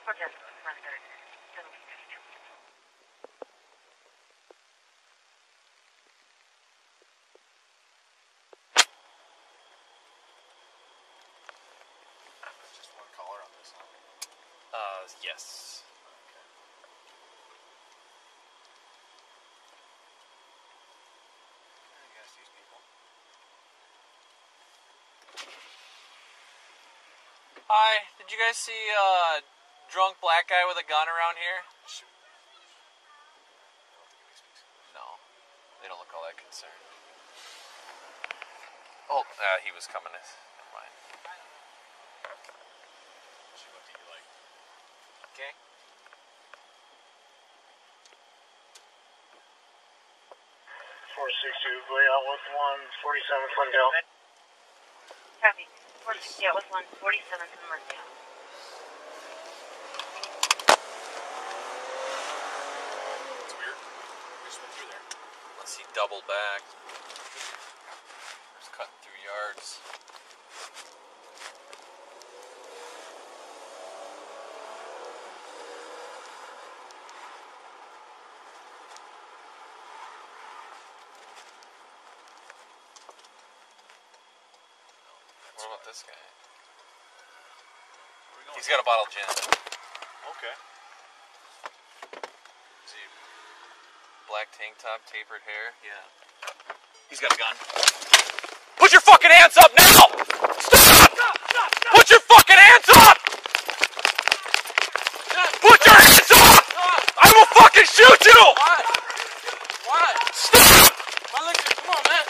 Just one caller on this one. Yes. I guess these people. Hi, did you guys see a drunk black guy with a gun around here? No, they don't look all that concerned. Oh, he was coming. Never mind. What do you like? Okay. 462, Leon with 147 Glendale. Copy. Yeah, with 147 from Glendale. It's weird. We just went through there. Unless he doubled back. Just cutting through yards. What about this guy? He's got a bottle of gin. Okay. Is he black tank top, tapered hair? Yeah. He's got a gun. Put your fucking hands up now! Stop! Put your fucking hands up! Put your hands up! I will fucking shoot you! Why? Stop! Come on, man.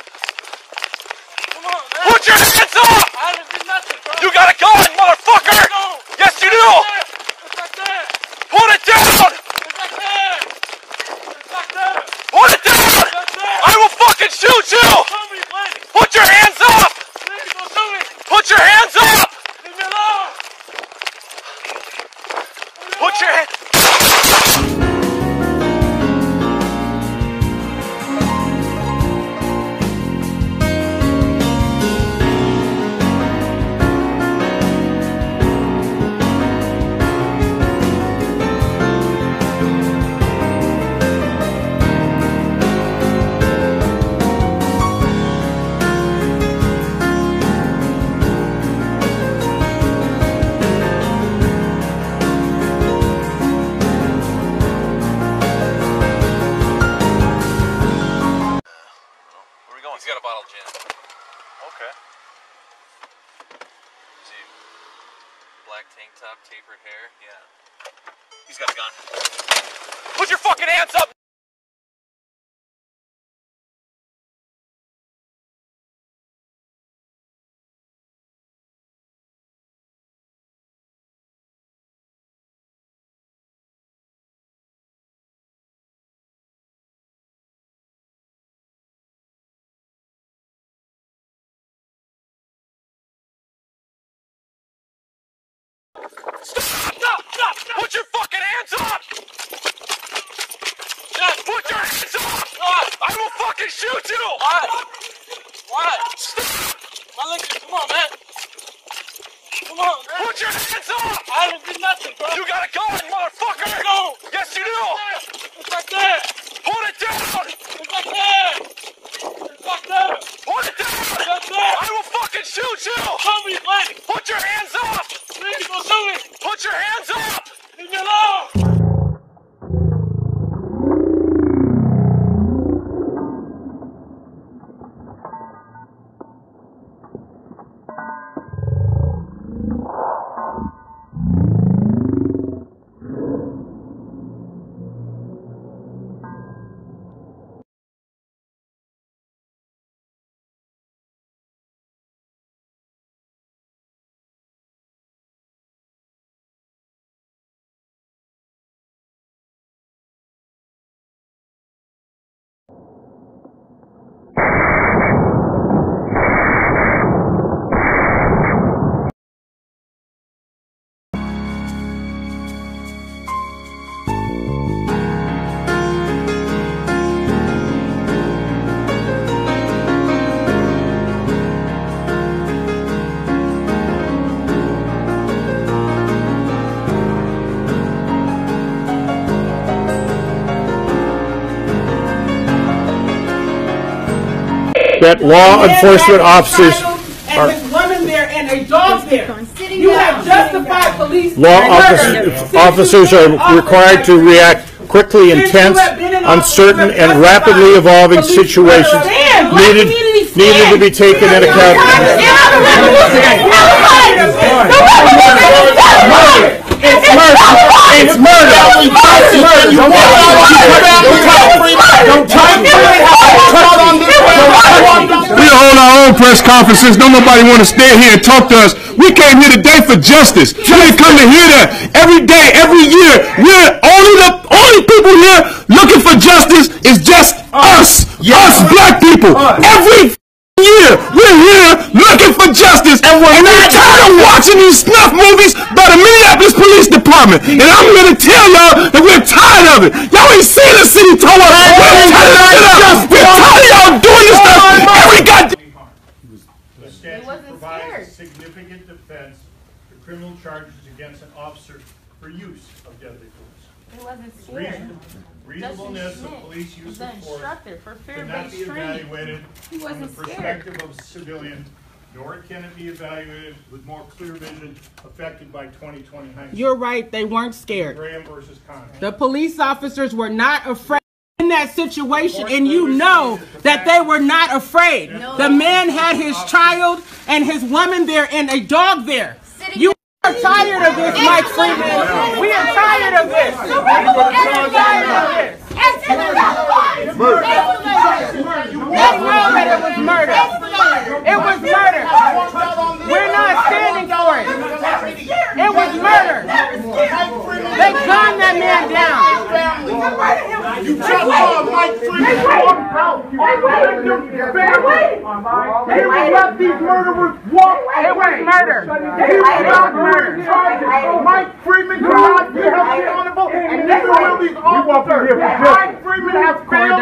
Come on, man. Put your hands up! I didn't do nothing, bro. You got a gun, motherfucker! Yes, you do! It's back there. Put it down! It's back there. It's back there. Put it down! I will fucking shoot you! Put your hands up! Put your hands up! Leave me alone. Put your hands... He's got a bottle of gin. Okay. Is he black tank top, tapered hair? Yeah. He's got a gun. Put your fucking hands up! Stop! Put your fucking hands up! Put your hands up! I will fucking shoot you! Why? Stop! Come on, man. Come on, man. Put your hands up! I didn't do nothing, bro. You got a gun, motherfucker! No. Yes, you do! It's back there. Put it down! It's back there. It's back there. Put it down! It's back there. I will fucking shoot you! Show me, buddy. Put your hands up! Please, go show me. Put your hands up! Leave me alone. that law enforcement officers and his woman there and a dog there. You have justified police. Officers are required to react quickly in tense, uncertain, and rapidly evolving situations needed to be taken into account. It's murder. It's murder. We hold our own press conferences. Don't nobody want to stand here and talk to us. We came here today for justice. We didn't come to hear that every day, every year. We're the only people here looking for justice is just us. Us black people. Every year we're here looking for justice, and we're tired of watching these snuff movies by the Minneapolis Police Department. And I'm here to tell y'all that we're tired of it. Y'all ain't seen the city tour. We're tired of y'all doing this stuff every goddamn. The statute provides significant defense to criminal charges against an officer for use of deadly force. It wasn't scared. Reasonableness of police use of force cannot be evaluated from the perspective of civilians, nor can it be evaluated with more clear vision affected by 2020 hindsight. You're right, they weren't scared. Graham versus Conner. The police officers were not afraid in that situation, and you know that they were not afraid. The man had his child and his woman there and a dog there. You are tired of this, Mike Freeman. We are tired of this. We are tired of this. That's real that it was murder. It was murder. We're not standing for it. It was murder. They gunned that man down. You just saw Mike Freeman walk out. He let these murderers walk away. It was murder. He was not murdered. Mike Freeman cannot be held accountable, and neither will these officers. Mike Freeman has failed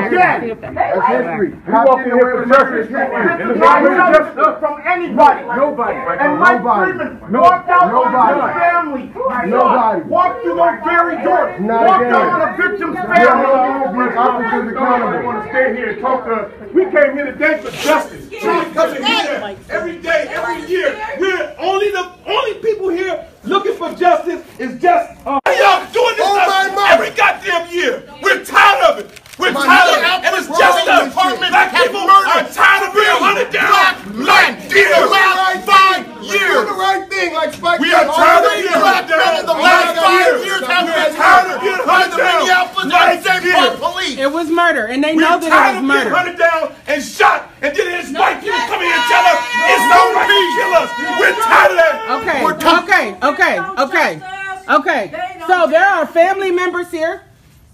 again. That's history. We walked in here for justice. This is not justice from anybody. Nobody. And Mike Freeman walked out on his family. Nobody. Walked through those very doors. Walked out on a victim's family. Officers accountable. We want to stay here and talk to us. We came here today for justice. Because here every day, every year, we're the only people here looking for justice is just y'all doing this stuff every goddamn year. We're tired of it. We're tired of it. And it's just us. Black people are tired of being hunted down like deer. The last 5 years. The right thing, like Spike. We are tired of being hunted down. In the last 5 years, have been tired of being hunted down like deer. Police. It was murder, and they know that it was murder. We're tired of being hunted down and shot, and then his white people come here and tell us it's no right to kill us. We're tired of that. Okay. So there are family members here.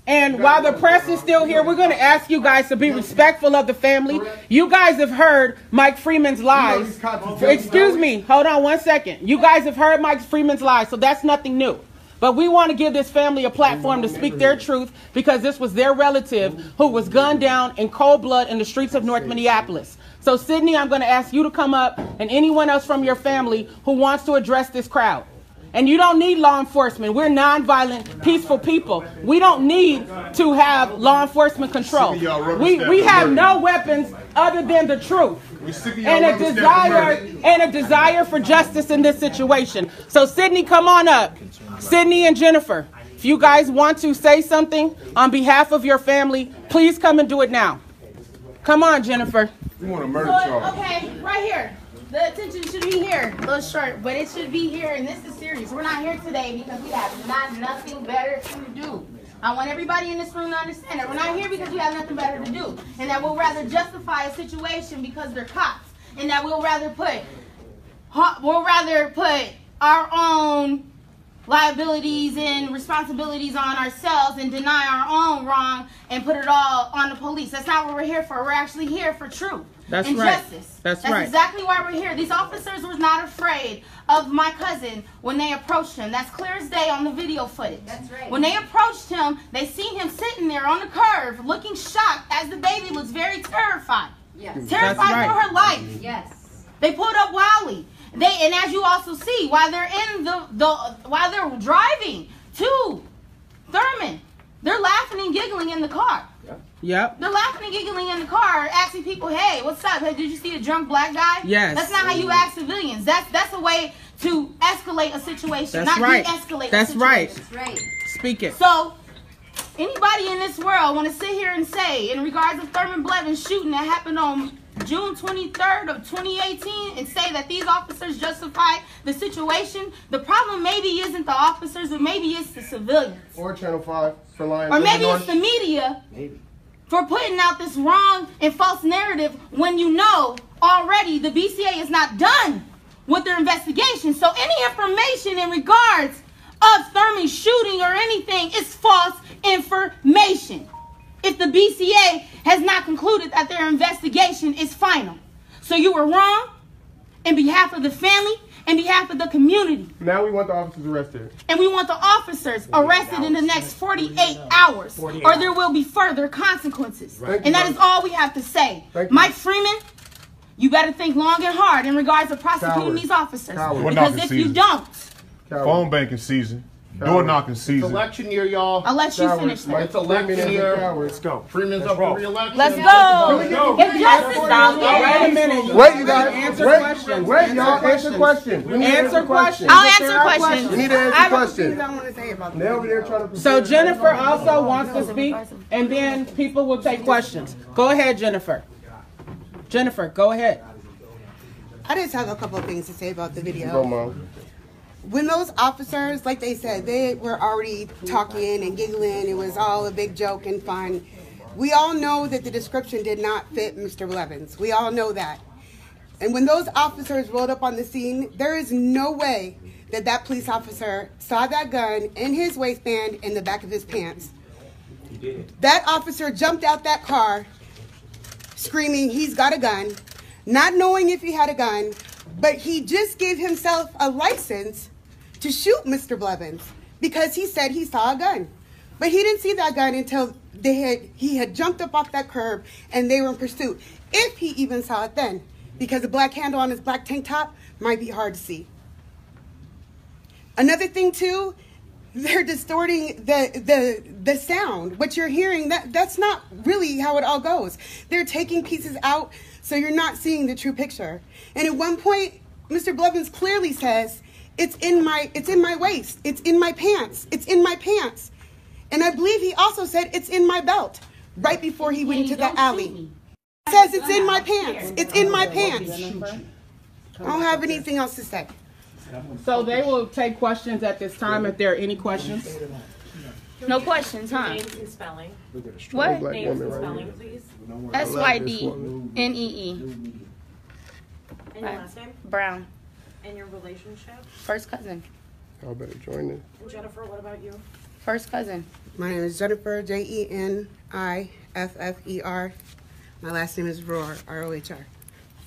And while the press is still here, we're going to ask you guys to be respectful of the family. You guys have heard Mike Freeman's lies. Excuse me. Hold on 1 second. You guys have heard Mike Freeman's lies, so that's nothing new. But we want to give this family a platform to speak their truth because this was their relative who was gunned down in cold blood in the streets of North Minneapolis. So, Sydney, I'm going to ask you to come up and anyone else from your family who wants to address this crowd. And you don't need law enforcement. We're nonviolent, peaceful people. We don't need to have law enforcement control. We have no weapons other than the truth and a desire for justice in this situation. So, Sydney, come on up. Sydney and Jennifer, if you guys want to say something on behalf of your family, please come and do it now. Come on, Jennifer. We want a murder charge. Okay, right here. The attention should be here, a little short, but it should be here, and this is serious. We're not here today because we have nothing better to do. I want everybody in this room to understand that we're not here because we have nothing better to do, and that we'll rather justify a situation because they're cops, and that we'll rather put our own liabilities and responsibilities on ourselves and deny our own wrong and put it all on the police. That's not what we're here for. We're actually here for truth. That's and right. Justice. That's right. That's exactly why we're here. These officers were not afraid of my cousin when they approached him. That's clear as day on the video footage. That's right. When they approached him, they seen him sitting there on the curb, looking shocked as the baby looks very terrified. Yes. Terrified for her life. Yes. They pulled up Wally. And as you also see, while they're in while they're driving to Thurman, they're laughing and giggling in the car. Yeah. Yep. They're laughing and giggling in the car, asking people, "Hey, what's up? Hey, did you see a drunk black guy?" Yes. That's not how you ask civilians. That's a way to escalate a situation, That's not right. de-escalate. That's a situation. right. That's right. Speak it. So, anybody in this world want to sit here and say, in regards to Thurman Blevins shooting that happened on June 23rd of 2018, and say that these officers justified the situation? The problem maybe isn't the officers, or maybe it's the civilians. Or Channel 5 for lying. Or maybe it's the media for putting out this wrong and false narrative when you know already the BCA is not done with their investigation. So any information in regards of Thurman's shooting or anything is false information if the BCA has not concluded that their investigation is final. So you were wrong in behalf of the family, in behalf of the community. Now we want the officers arrested. And we want the officers arrested in the next 48 hours, or there will be further consequences. And that is all we have to say. Mike Freeman, you better think long and hard in regards to prosecuting these officers. Because if you don't... Phone banking season. Door knocking season. It's election year, y'all. I'll let you finish that. It's election year. Let's go. Freeman's up for re-election. Let's go. If justice don't get Wait a minute. Wait, you guys. Answer Wait, questions. wait, y'all. Answer questions. We need to Answer questions. I'll answer questions. We need to answer questions. I want to say about They're over there trying to... So Jennifer also wants to speak, and then people will take questions. Go ahead, Jennifer. Jennifer, go ahead. I just have a couple of things to say about the video. Go, Mom. When those officers, like they said, they were already talking and giggling. It was all a big joke and fun. We all know that the description did not fit Mr. Blevins. We all know that. And when those officers rolled up on the scene, there is no way that that police officer saw that gun in his waistband in the back of his pants. He did. That officer jumped out that car screaming, "He's got a gun," not knowing if he had a gun, but he just gave himself a license to shoot Mr. Blevins because he said he saw a gun. But he didn't see that gun until he had jumped up off that curb and they were in pursuit. If he even saw it then, because the black handle on his black tank top might be hard to see. Another thing too, they're distorting the sound. What you're hearing, that's not really how it all goes. They're taking pieces out so you're not seeing the true picture. And at one point, Mr. Blevins clearly says, it's in my waist, it's in my pants, it's in my pants. And I believe he also said it's in my belt right before he went into the alley. He says it's in my pants, it's in my pants. I don't have anything else to say. So they will take questions at this time if there are any questions. No questions, huh? Names and spelling. What? Names and spelling, please. SYDNEE. And your last name? Brown. And your relationship? First cousin. Y'all better join this. And Jennifer, what about you? First cousin. My name is Jennifer, JENIFFER. My last name is Rohr, ROHR.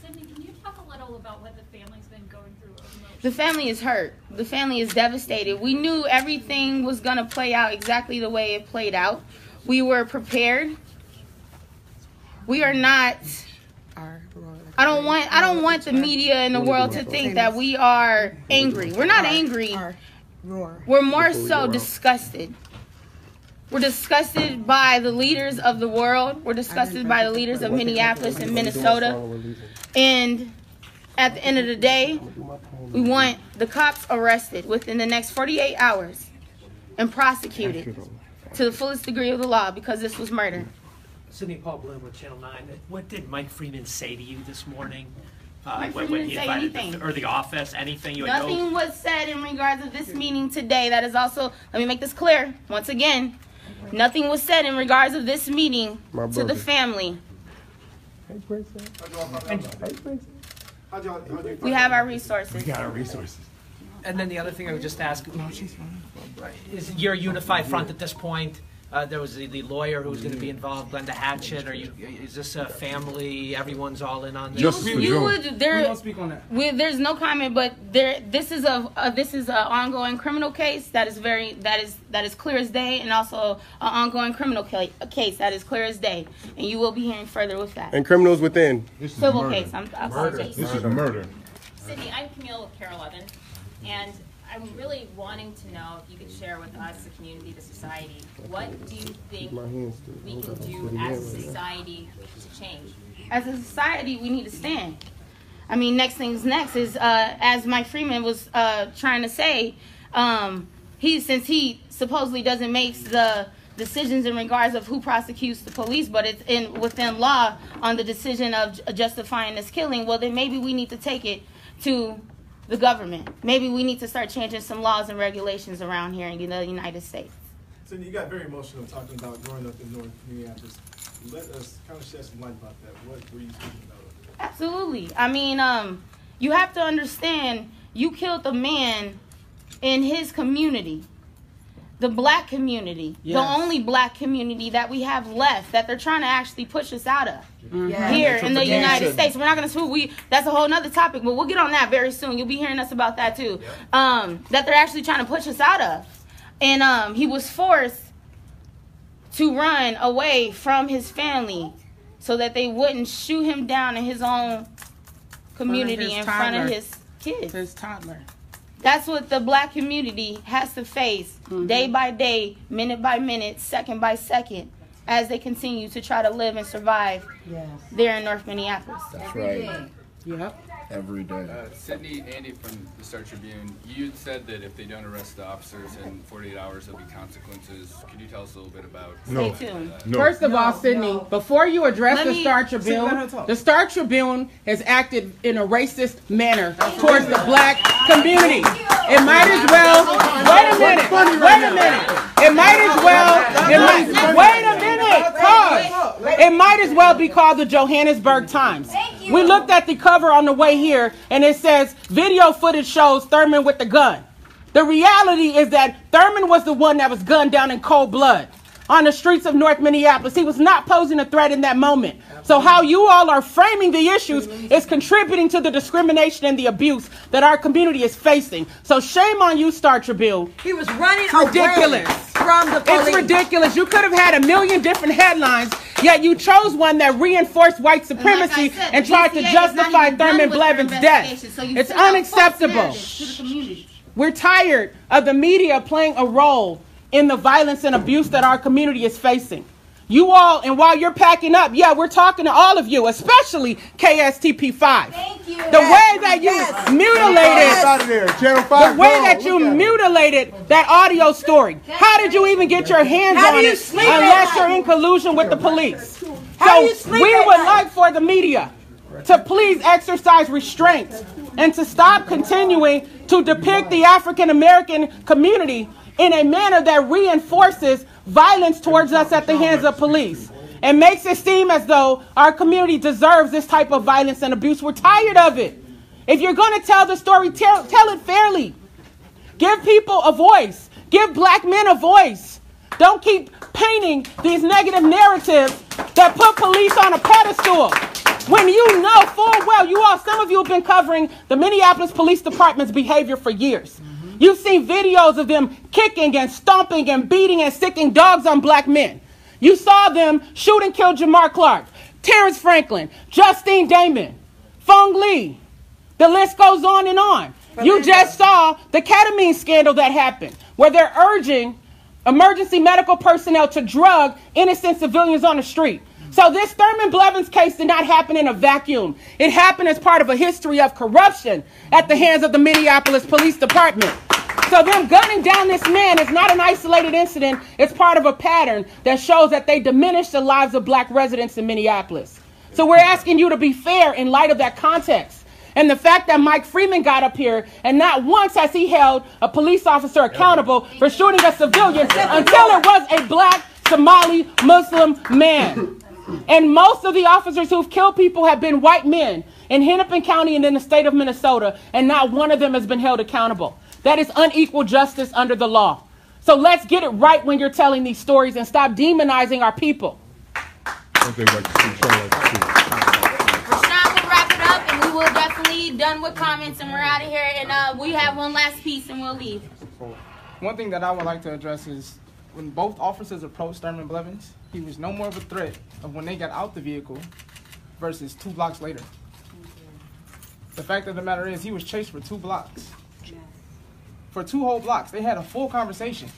Sydney, can you talk a little about what the family's been going through? The family is hurt. The family is devastated. We knew everything was going to play out exactly the way it played out. We were prepared. We are not... I don't want the media in the world to think that we are angry. We're not angry. We're more so disgusted. We're disgusted by the leaders of the world. We're disgusted by the leaders of Minneapolis and Minnesota. And at the end of the day, we want the cops arrested within the next 48 hours and prosecuted to the fullest degree of the law because this was murder. Sydney Paul Bloom with Channel 9. What did Mike Freeman say to you this morning? Mike when Freeman he didn't say invited anything. or the office, anything you Nothing was said in regards to this meeting today. That is also, let me make this clear once again. Nothing was said in regards of this meeting to the family. We have our resources. We got our resources. And then the other thing I would just ask is you're a unified front at this point. There was the lawyer who was going to be involved, Glenda Hatchett. Is this a family? Everyone's all in on this. We don't speak on that. There's no comment, but this is an ongoing criminal case that is clear as day, and also an ongoing criminal case that is clear as day, and you will be hearing further with that. And criminals within. Civil case. I apologize. This is murder. Sydney, I'm Camille with Care 11, and I'm really wanting to know if you could share with us, the community, the society, what do you think we can do as a society to change? As a society, we need to stand. I mean, next thing's next is, as Mike Freeman was trying to say, since he supposedly doesn't make the decisions in regards of who prosecutes the police, but it's within law on the decision of justifying this killing, well, then maybe we need to take it to the government. Maybe we need to start changing some laws and regulations around here in the United States. So you got very emotional talking about growing up in North Minneapolis. Let us kind of shed some light about that. What were you speaking about? Absolutely. I mean, you have to understand, you killed a man in his community. The black community, yes. The only black community that we have left, that they're trying to actually push us out of here in the United States. We're not going to that's a whole nother topic, but we'll get on that very soon. You'll be hearing us about that too. That they're actually trying to push us out of. And he was forced to run away from his family so that they wouldn't shoot him down in his own community in front of his kids. His toddler. That's what the black community has to face day by day, minute by minute, second by second, as they continue to try to live and survive there in North Minneapolis. That's right. Yep. Every day. Sydney, Andy from the Star Tribune, you said that if they don't arrest the officers in 48 hours, there'll be consequences. Could you tell us a little bit about No. Stay tuned. No. First of all, Sydney, before you address the Star Tribune, the Star Tribune has acted in a racist manner towards the black community. It might as well, wait a minute, it might as well, wait a minute, pause. It might as well be called the Johannesburg Times. We looked at the cover on the way here, and it says, video footage shows Thurman with the gun. The reality is that Thurman was the one that was gunned down in cold blood on the streets of North Minneapolis. He was not posing a threat in that moment. So how you all are framing the issues is contributing to the discrimination and the abuse that our community is facing. So shame on you, Star Tribune. He was running ridiculous. away from the police. It's ridiculous. You could have had a million different headlines, yet you chose one that reinforced white supremacy and tried to justify Thurman Blevins' death. It's unacceptable. We're tired of the media playing a role in the violence and abuse that our community is facing. You all, and while you're packing up, we're talking to all of you, especially KSTP5. Thank you. The way that you mutilated that audio story. How did you even get your hands on it unless you're in collusion with the police? So we would like for the media to please exercise restraint and to stop continuing to depict the African American community in a manner that reinforces violence towards us at the hands of police and makes it seem as though our community deserves this type of violence and abuse. We're tired of it. If you're going to tell the story, tell it fairly. Give people a voice. Give black men a voice. Don't keep painting these negative narratives that put police on a pedestal when you know full well, some of you have been covering the Minneapolis Police Department's behavior for years. You've seen videos of them kicking and stomping and beating and sticking dogs on black men. You saw them shoot and kill Jamar Clark, Terrence Franklin, Justine Damon, Fung Lee. The list goes on and on. You just saw the ketamine scandal that happened, where they're urging emergency medical personnel to drug innocent civilians on the street. So this Thurman Blevins case did not happen in a vacuum. It happened as part of a history of corruption at the hands of the Minneapolis Police Department. So them gunning down this man is not an isolated incident. It's part of a pattern that shows that they diminish the lives of black residents in Minneapolis. So we're asking you to be fair in light of that context. And the fact that Mike Freeman got up here and not once has he held a police officer accountable for shooting a civilian until it was a black Somali Muslim man. And most of the officers who've killed people have been white men in Hennepin County and in the state of Minnesota, and not one of them has been held accountable. That is unequal justice under the law. So let's get it right when you're telling these stories and stop demonizing our people. Rashawn will wrap it up, and we will definitely done with comments, and we're out of here. And we have one last piece, and we'll leave. One thing that I would like to address is when both officers approached Thurman Blevins, he was no more of a threat of when they got out the vehicle versus 2 blocks later. The fact of the matter is he was chased for 2 blocks. for 2 whole blocks. They had a full conversation.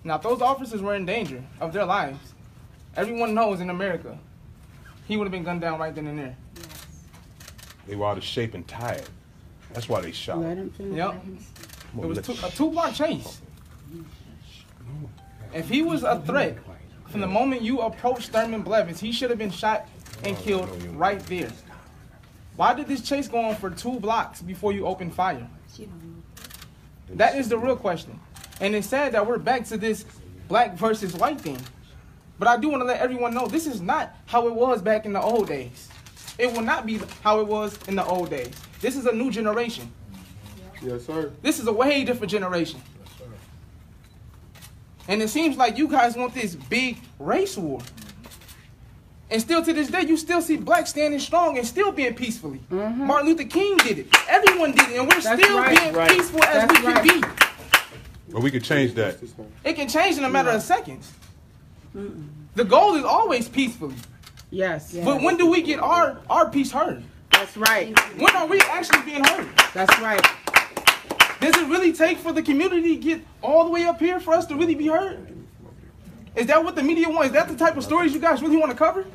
Now, if those officers were in danger of their lives, everyone knows in America, he would have been gunned down right then and there. They were out of shape and tired. That's why they shot. Yep. It was a 2-block chase. If he was a threat from the moment you approached Thurman Blevins, he should have been shot and killed right there. Why did this chase go on for 2 blocks before you opened fire? That is the real question. And it's sad that we're back to this black versus white thing. But I do want to let everyone know this is not how it was back in the old days. It will not be how it was in the old days. This is a new generation. Yes, sir. This is a way different generation. And it seems like you guys want this big race war. And still to this day, you still see blacks standing strong and still being peacefully. Martin Luther King did it. Everyone did it. And we're still being peaceful as we can be. But we could change that. It can change in a matter of seconds. The goal is always peacefully. Yes. But when do we get our piece heard? That's right. When are we actually being heard? That's right. Does it really take for the community to get all the way up here for us to really be heard? Is that what the media wants? Is that the type of stories you guys really want to cover?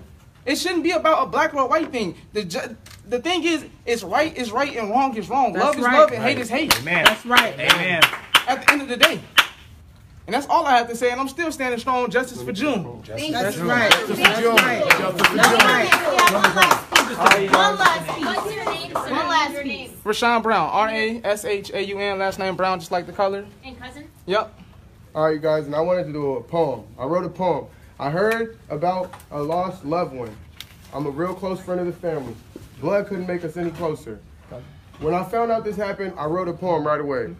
It shouldn't be about a black or a white thing. The thing is, it's right and wrong is wrong. That's love is right. love and hate is hate. Amen. That's right. Amen. At the end of the day. And that's all I have to say, and I'm still standing strong. Justice for June. That's right. Justice for June. Justice for June. One last piece. What's your name, sir? One last piece. Rashawn Brown. R-A-S-H-A-U-N. Last name Brown, just like the color. And cousin? Yep. All right, guys, and I wanted to do a poem. I wrote a poem. I heard about a lost loved one. I'm a real close friend of the family. Blood couldn't make us any closer. When I found out this happened, I wrote a poem right away.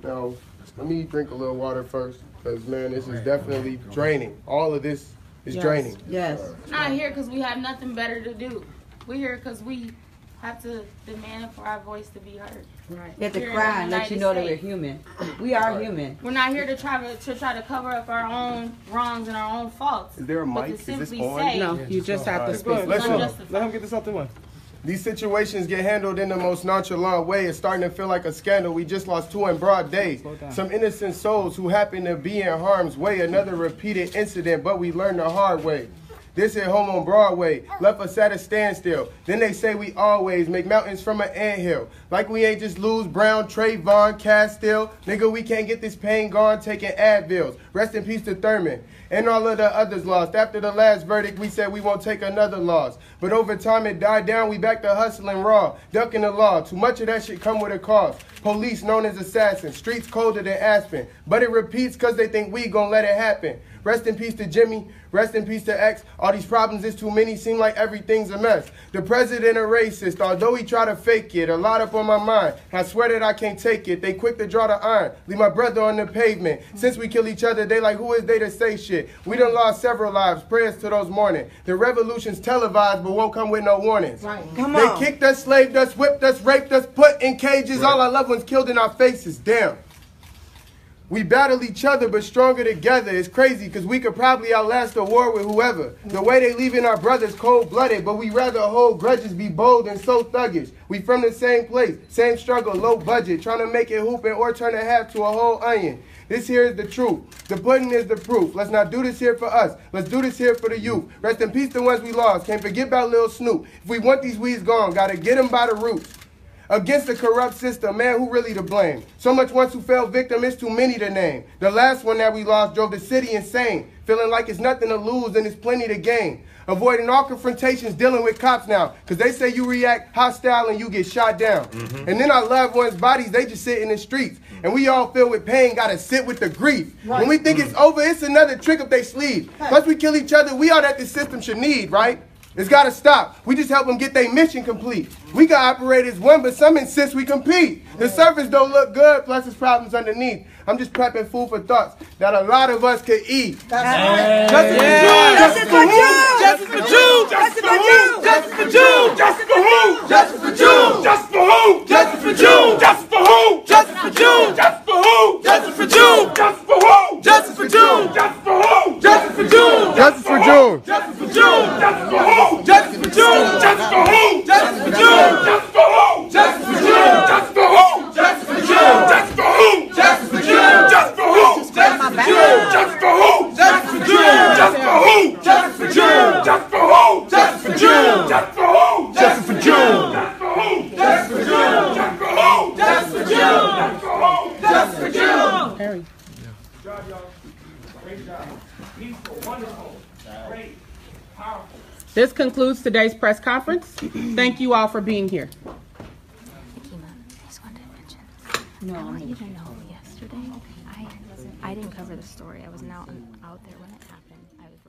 Now, let me drink a little water first, because, man, this is definitely draining. All of this is draining. Yes. We're not here because we have nothing better to do. We're here because we have to demand for our voice to be heard. Right. You have to cry and let you know that we're human. We are human. We're not here to try to cover up our own wrongs and our own faults. Is there a but mic? to Is this simply on? say, No, you just have to speak. Listen, let him get this out the way. These situations get handled in the most nonchalant way. It's starting to feel like a scandal. We just lost 2 in broad day. Some innocent souls who happen to be in harm's way. Another repeated incident, but we learned the hard way. This hit home on Broadway, left us at a standstill. Then they say we always make mountains from an anthill. Like we ain't just lose Brown, Trayvon, Castile. Nigga, we can't get this pain gone taking Advils. Rest in peace to Thurman. And all of the others lost. After the last verdict, we said we won't take another loss. But over time it died down, we back to hustling raw, ducking the law. Too much of that shit come with a cost. Police known as assassins, streets colder than Aspen. But it repeats cause they think we gon' let it happen. Rest in peace to Jimmy, rest in peace to X. All these problems is too many, seem like everything's a mess. The president a racist, although he try to fake it. A lot up on my mind, I swear that I can't take it. They quick to draw the iron, leave my brother on the pavement. Since we kill each other, they like, who is they to say shit? We done lost several lives, prayers to those mourning. The revolution's televised, but won't come with no warnings. Right. Come on. They kicked us, slaved us, whipped us, raped us, put in cages. All our loved ones killed in our faces, damn. We battle each other, but stronger together. It's crazy, because we could probably outlast a war with whoever. The way they leaving our brothers cold-blooded, but we rather hold grudges, be bold and so thuggish. We from the same place, same struggle, low budget, trying to make it hooping or turn a half to a whole onion. This here is the truth. The pudding is the proof. Let's not do this here for us. Let's do this here for the youth. Rest in peace the ones we lost. Can't forget about Lil Snoop. If we want these weeds gone, gotta get them by the roots. Against the corrupt system, man, who really to blame? So much ones who fell victim, it's too many to name. The last one that we lost drove the city insane, feeling like it's nothing to lose and it's plenty to gain. Avoiding all confrontations, dealing with cops now, because they say you react hostile and you get shot down. And then our loved ones' bodies, they just sit in the streets. And we all filled with pain, gotta sit with the grief. When we think it's over, it's another trick up their sleeve. Plus we kill each other, we all that this system should need, right? It's got to stop. We just help them get their mission complete. We can operate as one, but some insist we compete. The surface don't look good, plus there's problems underneath. I'm just prepping food for thoughts that a lot of us could eat. Justice for June! Justice for June! Justice for June! Justice for June! Justice for who? Justice for June! Justice for who? Justice for June! Justice for who? Justice for June! Justice for who? Justice for June! Justice for who? Justice for June! Justice for who? Justice for June! Justice for June! Justice for June! Justice for who? Justice for June! Justice for who? Justice for June! Justice for who? Justice for June! Justice for who? Justice for June! Harry. Good job, y'all. Great job. Peaceful, wonderful, great, powerful. This concludes today's press conference. Thank you all for being here. No, I want you to know yesterday, I didn't cover the story. I was not out there when it happened. I was